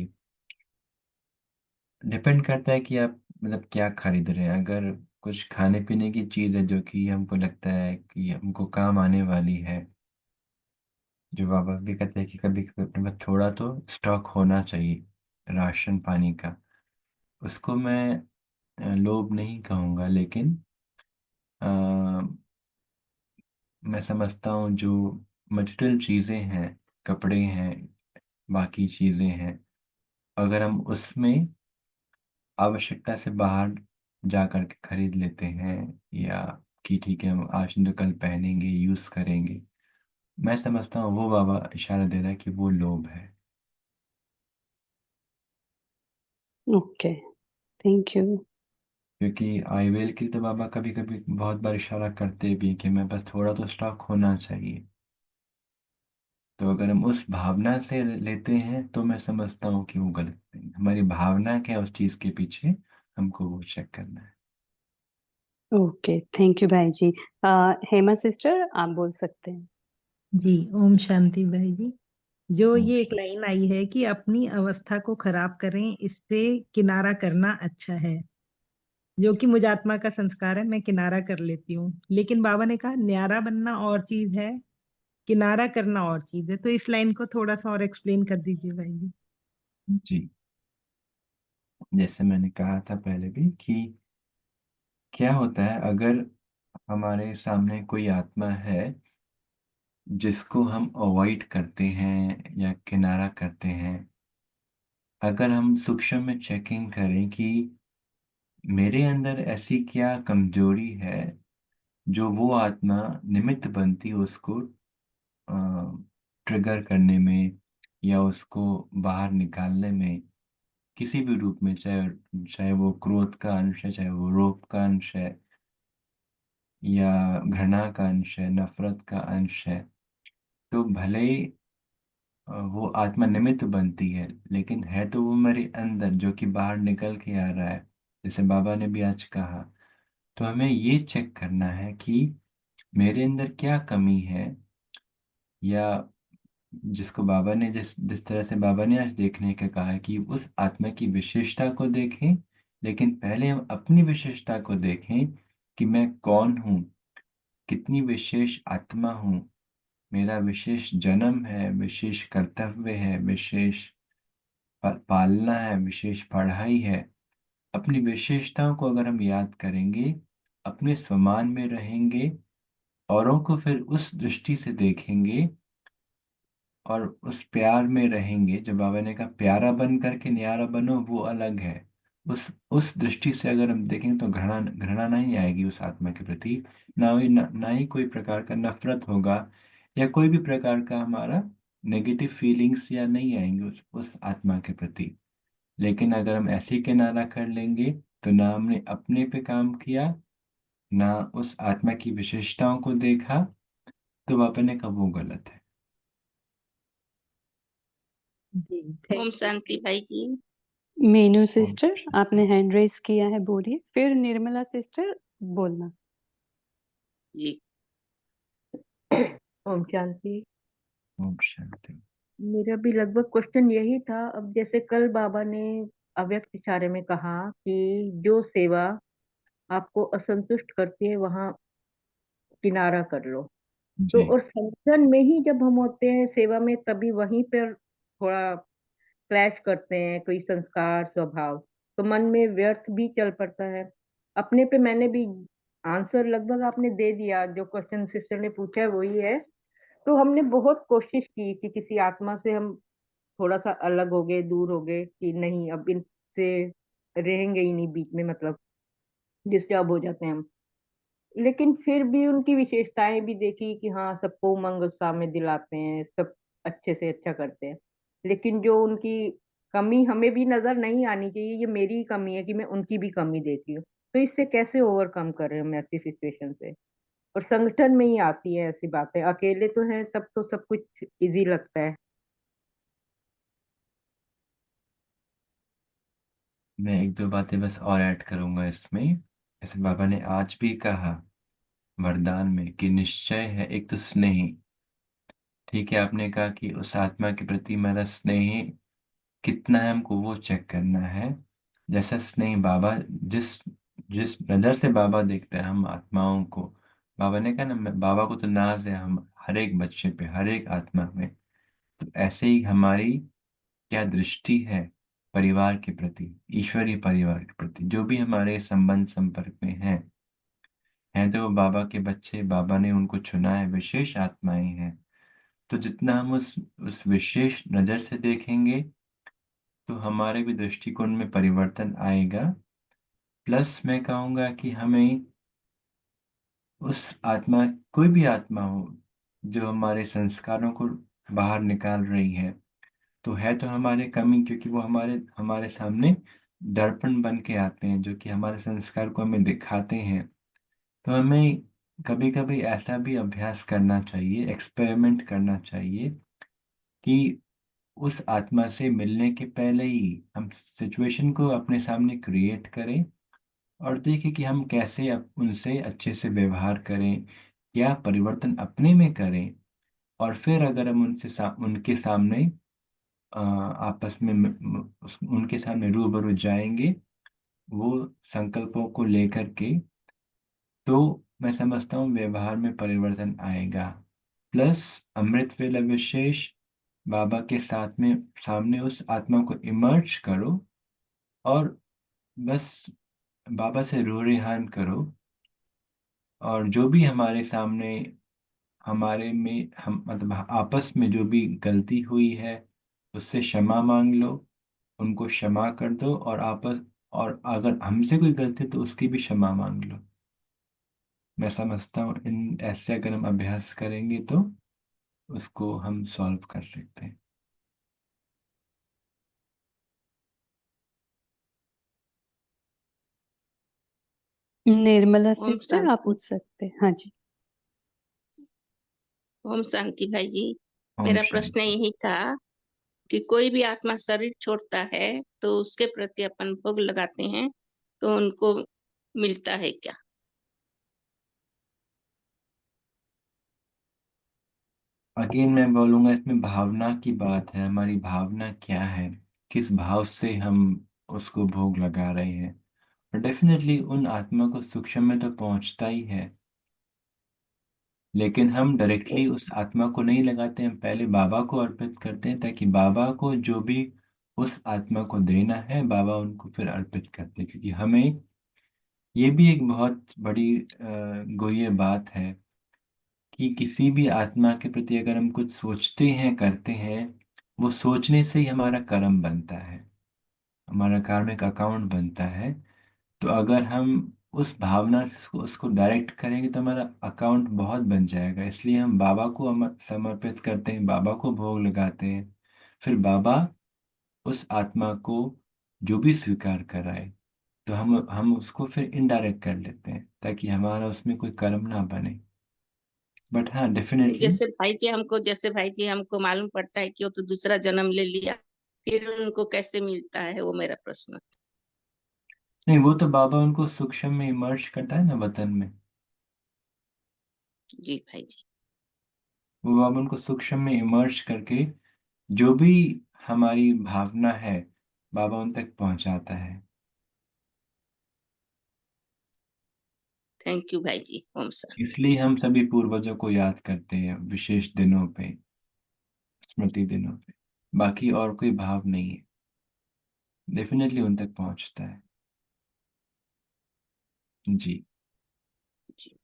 डिपेंड करता है कि आप मतलब क्या खरीद रहे हैं। अगर कुछ खाने पीने की चीज़ है जो कि हमको लगता है कि हमको काम आने वाली है, जो बाबा भी कहते हैं कि कभी कभी अपने पास थोड़ा तो स्टॉक होना चाहिए राशन पानी का, उसको मैं लोभ नहीं कहूँगा, लेकिन अ, मैं समझता हूँ जो मटेरियल चीज़ें हैं, कपड़े हैं, बाकी चीज़ें हैं, अगर हम उसमें आवश्यकता से बाहर जा कर के खरीद लेते हैं, या कि ठीक है हम आज नहीं तो कल पहनेंगे, यूज़ करेंगे, मैं समझता हूँ वो बाबा इशारा दे रहा है कि वो लोभ है। Okay, thank you. क्योंकि आईवेल की तो बाबा कभी कभी बहुत बार इशारा करते भी हैं कि मेरे पास थोड़ा तो स्टॉक होना चाहिए। तो अगर हम उस भावना से लेते हैं तो मैं समझता हूँ कि वो गलत नहीं है। हमारी भावना क्या है उस चीज़ के पीछे, हमको वो चेक करना है। ओके, थैंक यू भाई जी। हेमा सिस्टर, आप बोल सकते हैं। जी, ओम शांति भाई जी। जो ओम ये एक शांति। लाइन आई है कि अपनी अवस्था को खराब करें, इससे किनारा करना अच्छा है, जो कि मुझ आत्मा का संस्कार है, मैं किनारा कर लेती हूँ। लेकिन बाबा ने कहा न्यारा बनना और चीज है, किनारा करना और चीज है। तो इस लाइन को थोड़ा सा और एक्सप्लेन कर दीजिए भाई जी। जी, जैसे मैंने कहा था पहले भी कि क्या होता है अगर हमारे सामने कोई आत्मा है जिसको हम अवॉइड करते हैं या किनारा करते हैं, अगर हम सूक्ष्म में चेकिंग करें कि मेरे अंदर ऐसी क्या कमजोरी है जो वो आत्मा निमित्त बनती है उसको ट्रिगर करने में या उसको बाहर निकालने में, किसी भी रूप में, चाहे चाहे वो क्रोध का अंश है, चाहे वो रोग का अंश है, या घृणा का अंश है, नफरत का अंश है, तो भले ही वो आत्मा निमित्त बनती है, लेकिन है तो वो मेरे अंदर जो कि बाहर निकल के आ रहा है, जैसे बाबा ने भी आज कहा। तो हमें ये चेक करना है कि मेरे अंदर क्या कमी है, या जिसको बाबा ने जिस जिस तरह से बाबा ने आज देखने का कहा है कि उस आत्मा की विशेषता को देखें, लेकिन पहले हम अपनी विशेषता को देखें कि मैं कौन हूँ, कितनी विशेष आत्मा हूँ, मेरा विशेष जन्म है, विशेष कर्तव्य है, विशेष पालना है, विशेष पढ़ाई है। अपनी विशेषताओं को अगर हम याद करेंगे, अपने स्वमान में रहेंगे, औरों को फिर उस दृष्टि से देखेंगे और उस प्यार में रहेंगे, जो बाबा ने कहा प्यारा बन करके न्यारा बनो, वो अलग है। उस दृष्टि से अगर हम देखेंगे तो घृणा घृणा नहीं आएगी उस आत्मा के प्रति, ना ही कोई प्रकार का नफरत होगा, या कोई भी प्रकार का हमारा नेगेटिव फीलिंग्स या नहीं आएंगे उस आत्मा के प्रति। लेकिन अगर हम ऐसे ही किनारा कर लेंगे तो ना हमने अपने पे काम किया, ना उस आत्मा की विशेषताओं को देखा, तो बाबा ने कहा वो गलत है। जी, ओम थैंक शांति भाई जी। मीनू ओम सिस्टर, शांति। आपने हैंड रेज किया है, बोलिए। फिर निर्मला सिस्टर बोलना। जी ओम शांति। ओम शांति। मेरा भी लगभग क्वेश्चन यही था। अब जैसे कल बाबा ने अव्यक्त इशारे में कहा कि जो सेवा आपको असंतुष्ट करती है वहां किनारा कर लो। तो जी और संगठन में ही जब हम होते हैं सेवा में, तभी वहीं पर थोड़ा क्लैश करते हैं कोई संस्कार स्वभाव, तो मन में व्यर्थ भी चल पड़ता है। अपने पे मैंने भी आंसर लगभग आपने दे दिया, जो क्वेश्चन सिस्टर ने पूछा है वही है। तो हमने बहुत कोशिश की कि किसी आत्मा से हम थोड़ा सा अलग हो गए, दूर हो गए, कि नहीं अब इनसे रहेंगे ही नहीं बीच में, मतलब डिस्टर्ब हो जाते हैं हम। लेकिन फिर भी उनकी विशेषताएं भी देखी कि हाँ, सबको उमंग उत्साह में दिलाते हैं, सब अच्छे से अच्छा करते हैं। लेकिन जो उनकी कमी हमें भी नजर नहीं आनी चाहिए, ये मेरी कमी है कि मैं उनकी भी कमी देखती हूँ। तो इससे कैसे ओवरकम कर रहे हैं हम ऐसी सिचुएशन से। और संगठन में ही आती है ऐसी बातें, अकेले तो हैं तब तो सब कुछ इजी लगता है। मैं एक दो बातें बस और ऐड करूंगा इसमें। जैसे बाबा ने आज भी कहा वरदान में कि निश्चय है एक तो स्नेही, ठीक है, आपने कहा कि उस आत्मा के प्रति मेरा स्नेह कितना है, हमको वो चेक करना है। जैसा स्नेह बाबा जिस जिस नज़र से बाबा देखते हैं हम आत्माओं को, बाबा ने कहा ना, बाबा को तो नाज है हम हर एक बच्चे पे, हर एक आत्मा में। तो ऐसे ही हमारी क्या दृष्टि है परिवार के प्रति, ईश्वरीय परिवार के प्रति, जो भी हमारे संबंध संपर्क में हैं तो वो बाबा के बच्चे, बाबा ने उनको चुना है, विशेष आत्माएं हैं। तो जितना हम उस विशेष नज़र से देखेंगे तो हमारे भी दृष्टिकोण में परिवर्तन आएगा। प्लस मैं कहूँगा कि हमें उस आत्मा, कोई भी आत्मा हो जो हमारे संस्कारों को बाहर निकाल रही है तो हमारे कमी, क्योंकि वो हमारे हमारे सामने दर्पण बन के आते हैं जो कि हमारे संस्कार को हमें दिखाते हैं। तो हमें कभी कभी ऐसा भी अभ्यास करना चाहिए, एक्सपेरिमेंट करना चाहिए कि उस आत्मा से मिलने के पहले ही हम सिचुएशन को अपने सामने क्रिएट करें और देखें कि हम कैसे उनसे अच्छे से व्यवहार करें, क्या परिवर्तन अपने में करें। और फिर अगर हम उनके सामने आपस में उनके सामने रूबरू जाएंगे वो संकल्पों को लेकर के, तो मैं समझता हूँ व्यवहार में परिवर्तन आएगा। प्लस अमृत वेला विशेष बाबा के साथ में सामने उस आत्मा को इमर्ज करो और बस बाबा से रूह रेहान करो। और जो भी हमारे सामने, हमारे में हम मतलब आपस में जो भी गलती हुई है उससे क्षमा मांग लो, उनको क्षमा कर दो, और अगर हमसे कोई गलती है तो उसकी भी क्षमा मांग लो। मैं समझता हूँ इन ऐसे अगर हम अभ्यास करेंगे तो उसको हम सॉल्व कर सकते हैं। निर्मला ओम सिस्टर आप शांति। पूछ सकते हैं। हाँ जी। ओम शांति भाई जी। ओम मेरा प्रश्न शांति। यही था कि कोई भी आत्मा शरीर छोड़ता है तो उसके प्रति अपन भोग लगाते हैं तो उनको मिलता है क्या? अगेन मैं बोलूंगा, इसमें भावना की बात है, हमारी भावना क्या है, किस भाव से हम उसको भोग लगा रहे हैं। और डेफिनेटली उन आत्मा को सूक्ष्म में तो पहुंचता ही है, लेकिन हम डायरेक्टली उस आत्मा को नहीं लगाते, हम पहले बाबा को अर्पित करते हैं ताकि बाबा को जो भी उस आत्मा को देना है बाबा उनको फिर अर्पित करते हैं। क्योंकि हमें ये भी एक बहुत बड़ी गुह्य बात है कि किसी भी आत्मा के प्रति अगर हम कुछ सोचते हैं करते हैं, वो सोचने से ही हमारा कर्म बनता है, हमारा कार्मिक अकाउंट बनता है। तो अगर हम उस भावना से उसको डायरेक्ट करेंगे तो हमारा अकाउंट बहुत बन जाएगा। इसलिए हम बाबा को समर्पित करते हैं, बाबा को भोग लगाते हैं, फिर बाबा उस आत्मा को जो भी स्वीकार कराए तो हम उसको फिर इनडायरेक्ट कर लेते हैं ताकि हमारा उसमें कोई कर्म ना बने। बट हाँ, डेफिनेटली। जैसे भाई जी हमको मालूम पड़ता है कि वो तो दूसरा जन्म ले लिया, फिर उनको कैसे मिलता है, वो मेरा प्रश्न था। नहीं, वो तो बाबा उनको सूक्ष्म में इमर्ज करता है ना वतन में, जी भाई जी। वो बाबा उनको सूक्ष्म में इमर्ज करके जो भी हमारी भावना है बाबा उन तक पहुंचाता है। थैंक यू भाई जी। ओम शांति। इसलिए हम सभी पूर्वजों को याद करते हैं विशेष दिनों पे, स्मृति दिनों पे। बाकी और कोई भाव नहीं है, डेफिनेटली उन तक पहुंचता है। जी। जी।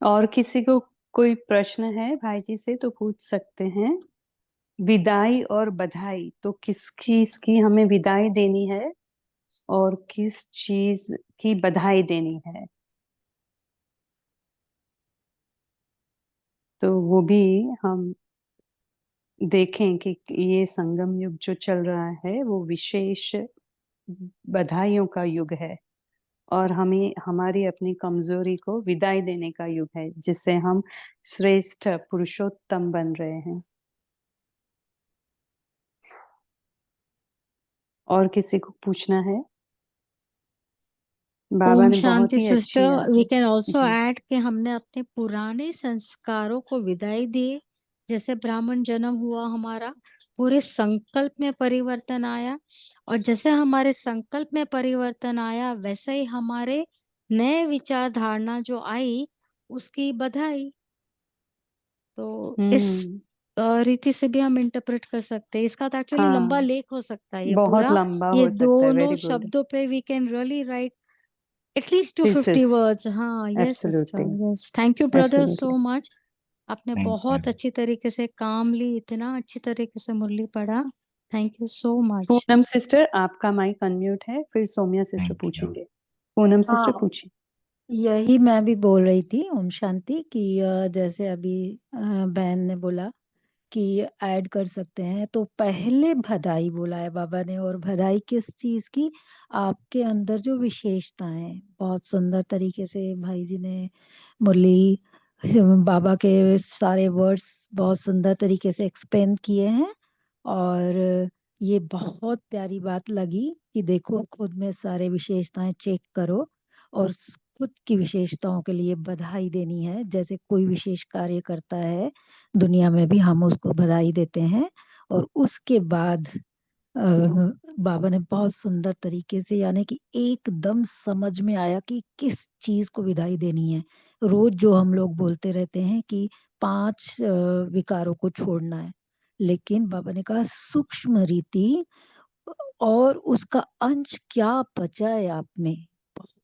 और किसी को कोई प्रश्न है भाई जी से तो पूछ सकते हैं। विदाई और बधाई, तो किस चीज की हमें विदाई देनी है और किस चीज की बधाई देनी है, तो वो भी हम देखें कि ये संगम युग जो चल रहा है वो विशेष बधाइयों का युग है और हमें हमारी अपनी कमजोरी को विदाई देने का युग है जिससे हम श्रेष्ठ पुरुषोत्तम बन रहे हैं। और किसी को पूछना है? बाबा ओम ने बहुत शांति ही अच्छी सिस्टर, आज वी कैन ऑल्सो जी ऐड कि हमने अपने पुराने संस्कारों को विदाई दी। जैसे ब्राह्मण जन्म हुआ हमारा, पूरे संकल्प में परिवर्तन आया, और जैसे हमारे संकल्प में परिवर्तन आया वैसे ही हमारे नए विचार धारणा जो आई उसकी बधाई। तो इस हम्म रीति से भी हम इंटरप्रेट कर सकते हैं। इसका तो एक्चुअली लंबा हाँ लेख हो सकता है ये बहुत पूरा। लंबा ये हो सकता है। दोनों वेरी गुड। शब्दों पे we can really write at least 250 thesis words। हाँ, yes sister, absolutely yes, thank you brother so absolutely. much। आपने थैंक यू। बहुत अच्छी तरीके से काम ली, इतना अच्छी तरीके से मुरली पढ़ा। Thank you so much. Poonam sister आपका माइक अनम्यूट है, फिर सौम्या सिस्टर थैंक यू। पूछेंगे। पूनम सिस्टर हाँ, पूछिए। यही मैं भी बोल रही थी ओम शांति कि जैसे अभी बहन ने बोला कि ऐड कर सकते हैं, तो पहले बधाई बोला है बाबा ने। और बधाई किस चीज की? आपके अंदर जो विशेषताएं, बहुत सुंदर तरीके से भाई जी ने मुरली बाबा के सारे वर्ड्स बहुत सुंदर तरीके से एक्सप्लेन किए हैं। और ये बहुत प्यारी बात लगी कि देखो खुद में सारे विशेषताएं चेक करो और खुद की विशेषताओं के लिए बधाई देनी है। जैसे कोई विशेष कार्य करता है दुनिया में भी हम उसको बधाई देते हैं। और उसके बाद बाबा ने बहुत सुंदर तरीके से, यानी कि एकदम समझ में आया कि किस चीज को विदाई देनी है। रोज जो हम लोग बोलते रहते हैं कि 5 विकारों को छोड़ना है, लेकिन बाबा ने कहा सूक्ष्म रीति और उसका अंश क्या बचा है आप में।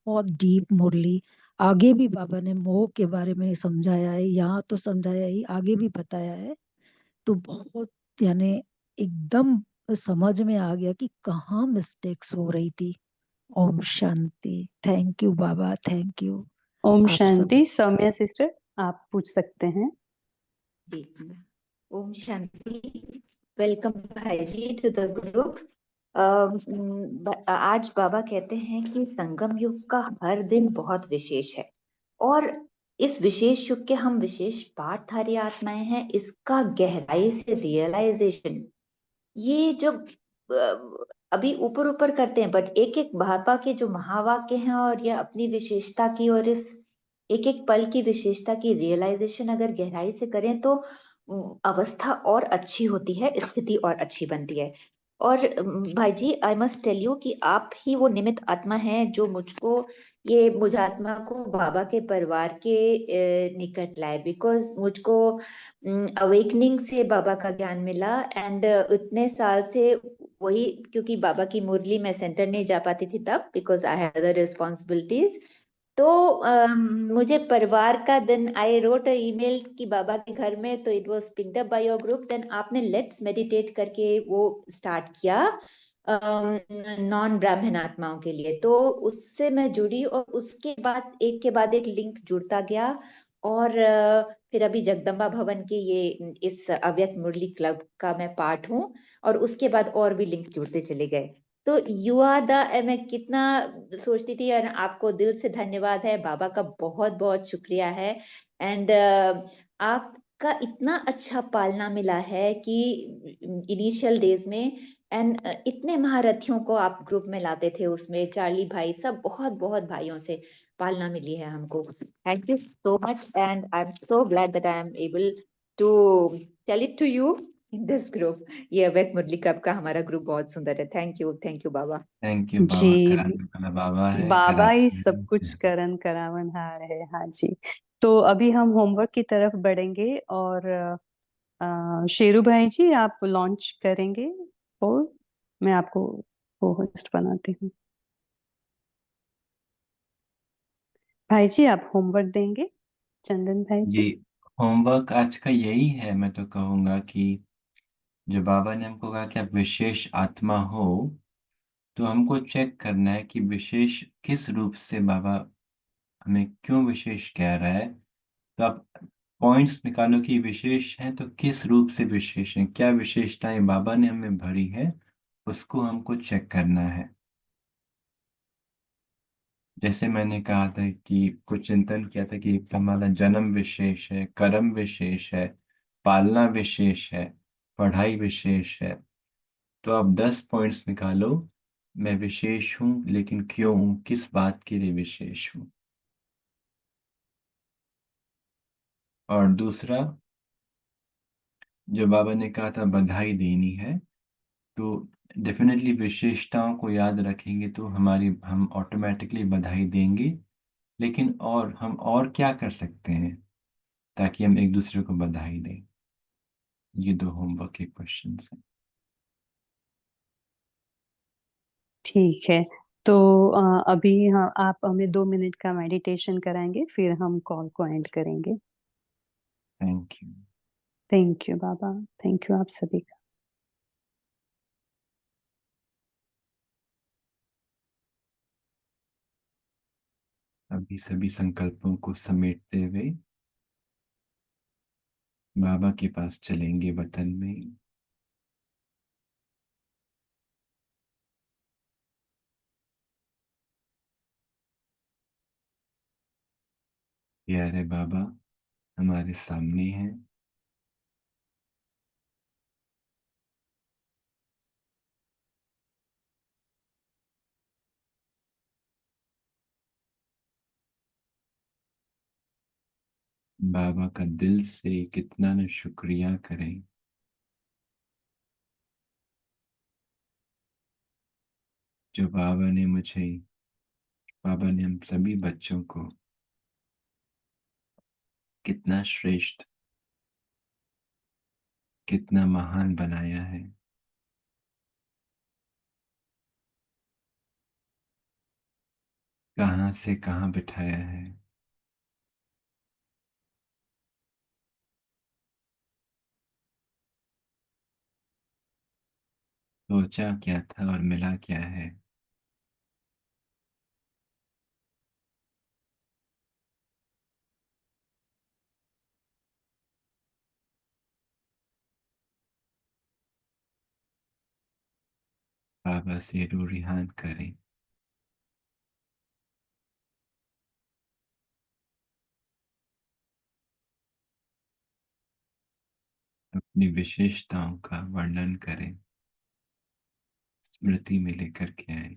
बहुत डीप मुरली। आगे भी बाबा ने मोह के बारे में समझाया है, यहाँ तो समझाया ही, आगे भी बताया है। तो बहुत, यानी एकदम समझ में आ गया कि कहाँ मिस्टेक्स हो रही थी। Om Shanti. Thank you baba, thank you. Om आप सब शांति। सौम्या सिस्टर आप पूछ सकते हैं। जी, ओम शांति। वेलकम भाई जी टू द ग्रुप। आज बाबा कहते हैं कि संगम युग का हर दिन बहुत विशेष है, और इस विशेष युग के हम विशेष पाठधारी आत्माएं हैं। इसका गहराई से रियलाइजेशन, ये जब अभी ऊपर ऊपर करते हैं, बट एक एक बाबा के जो महावाक्य हैं और यह अपनी विशेषता की और इस एक एक पल की विशेषता की रियलाइजेशन अगर गहराई से करें तो अवस्था और अच्छी होती है, स्थिति और अच्छी बनती है। और भाई जी, आई मस्ट टेल यू कि आप ही वो निमित्त आत्मा हैं जो मुझको, ये मुझ आत्मा को बाबा के परिवार के निकट लाए। बिकॉज मुझको अवेकनिंग से बाबा का ज्ञान मिला, एंड इतने साल से वही, क्योंकि बाबा की मुरली में सेंटर नहीं जा पाती थी तब, because I had other responsibilities. तो मुझे परिवार का दिन, आई रोट अ ईमेल कि बाबा के घर में, तो it was picked up by your group. Then आपने लेट्स मेडिटेट करके वो स्टार्ट किया नॉन ब्राह्मण आत्माओं के लिए। तो उससे मैं जुड़ी, और उसके बाद एक के बाद एक लिंक जुड़ता गया। और फिर अभी जगदम्बा भवन के ये इस अव्यक्त मुरली क्लब का मैं पार्ट हूँ, और उसके बाद और भी लिंक जुड़ते चले गए। तो यू आर द, मैं कितना सोचती थी, और आपको दिल से धन्यवाद है, बाबा का बहुत बहुत शुक्रिया है। एंड आपका इतना अच्छा पालना मिला है कि इनिशियल डेज में, एंड इतने महारथियों को आप ग्रुप में लाते थे, उसमें चार्ली भाई, सब बहुत बहुत भाइयों से पालना मिली है हमको। Thank you so much, and I am so glad that I am able to tell it to you in this group. ये अवैध मुरली क्लब का हमारा ग्रुप बहुत सुंदर है। Thank you baba. Thank you baba. जी कराने वाला बाबा है, बाबा ही कराते सब कुछ करन करावनहार है। हाँ जी। तो अभी हम होमवर्क की तरफ बढ़ेंगे, और शेरू भाई जी आप लॉन्च करेंगे, और मैं आपको को होस्ट बनाती हूँ। भाई जी आप होमवर्क देंगे? चंदन भाई जी। जी। होमवर्क आज का यही है, मैं तो कहूँगा कि जो बाबा ने हमको कहा कि आप विशेष आत्मा हो, तो हमको चेक करना है कि विशेष किस रूप से बाबा हमें क्यों विशेष कह रहा है। तो आप पॉइंट्स निकालो कि विशेष है तो किस रूप से विशेष है, क्या विशेषताएं बाबा ने हमें भरी है, उसको हमको चेक करना है। जैसे मैंने कहा था कि कुछ चिंतन किया था कि हमारा जन्म विशेष है, कर्म विशेष है, पालना विशेष है, पढ़ाई विशेष है, तो आप 10 पॉइंट्स निकालो। मैं विशेष हूँ, लेकिन क्यों हूँ, किस बात के लिए विशेष हूँ। और दूसरा, जो बाबा ने कहा था बधाई देनी है, तो डेफिनेटली विशेषताओं को याद रखेंगे तो हम ऑटोमेटिकली बधाई देंगे। लेकिन और हम और क्या कर सकते हैं ताकि हम एक दूसरे को बधाई दें? ये 2 होमवर्क के क्वेश्चंस हैं। ठीक है। तो अभी आप हमें 2 मिनट का मेडिटेशन कराएंगे, फिर हम कॉल को एंड करेंगे। Thank you. Thank you baba. Thank you आप सभी का। अभी सभी संकल्पों को समेटते हुए बाबा के पास चलेंगे वतन में। प्यारे बाबा हमारे सामने हैं। बाबा का दिल से कितना न शुक्रिया करें। जो बाबा ने हम सभी बच्चों को कितना श्रेष्ठ, कितना महान बनाया है। कहाँ से कहाँ बिठाया है। सोचा क्या था और मिला क्या है। बाबा से रूरिहान करें। अपनी विशेषताओं का वर्णन करें, स्मृति में लेकर के आए।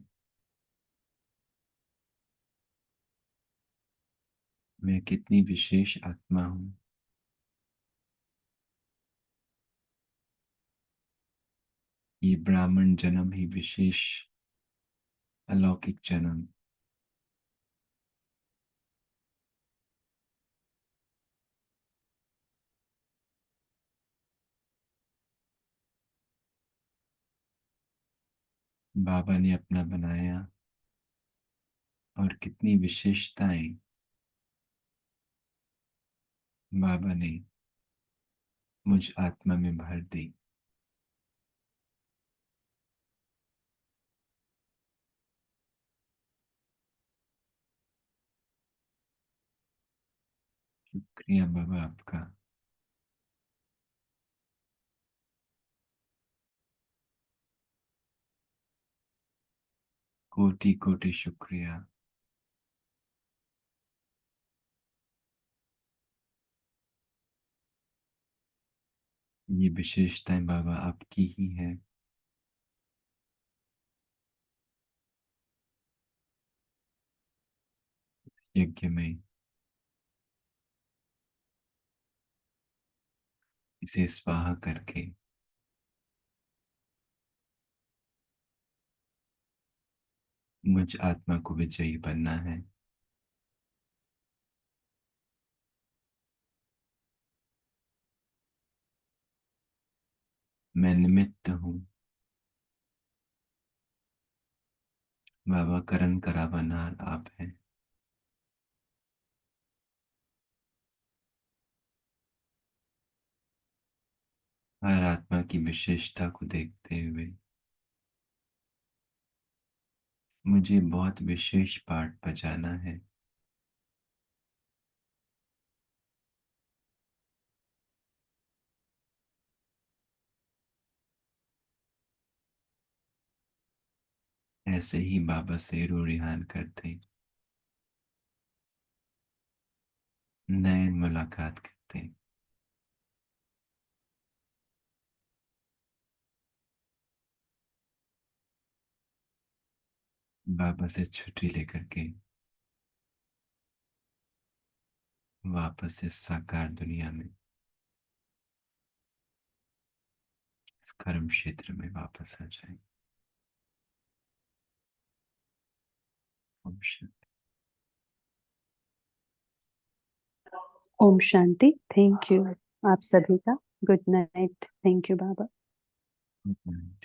मैं कितनी विशेष आत्मा हूँ। ये ब्राह्मण जन्म ही विशेष अलौकिक जन्म। बाबा ने अपना बनाया और कितनी विशेषताएं बाबा ने मुझ आत्मा में भर दी। शुक्रिया बाबा आपका। कोटि कोटि शुक्रिया। ये विशेषताएं बाबा आपकी ही हैं। यज्ञ में इसे स्वाहा करके मुझ आत्मा को विजयी बनना है। मैं निमित्त हूँ। बाबा करण करावनार आप हैं। हर आत्मा की विशेषता को देखते हुए मुझे बहुत विशेष पाठ बजाना है। ऐसे ही बाबा से रूरिहान करते, नए मुलाकात करते। बाबा से छुट्टी लेकर के वापस इस साकार दुनिया में, इस कर्म क्षेत्र में वापस आ जाए। ओम शांति। ओम शांति। थैंक यू आप सभी का। Good night. Thank you Baba. Good night.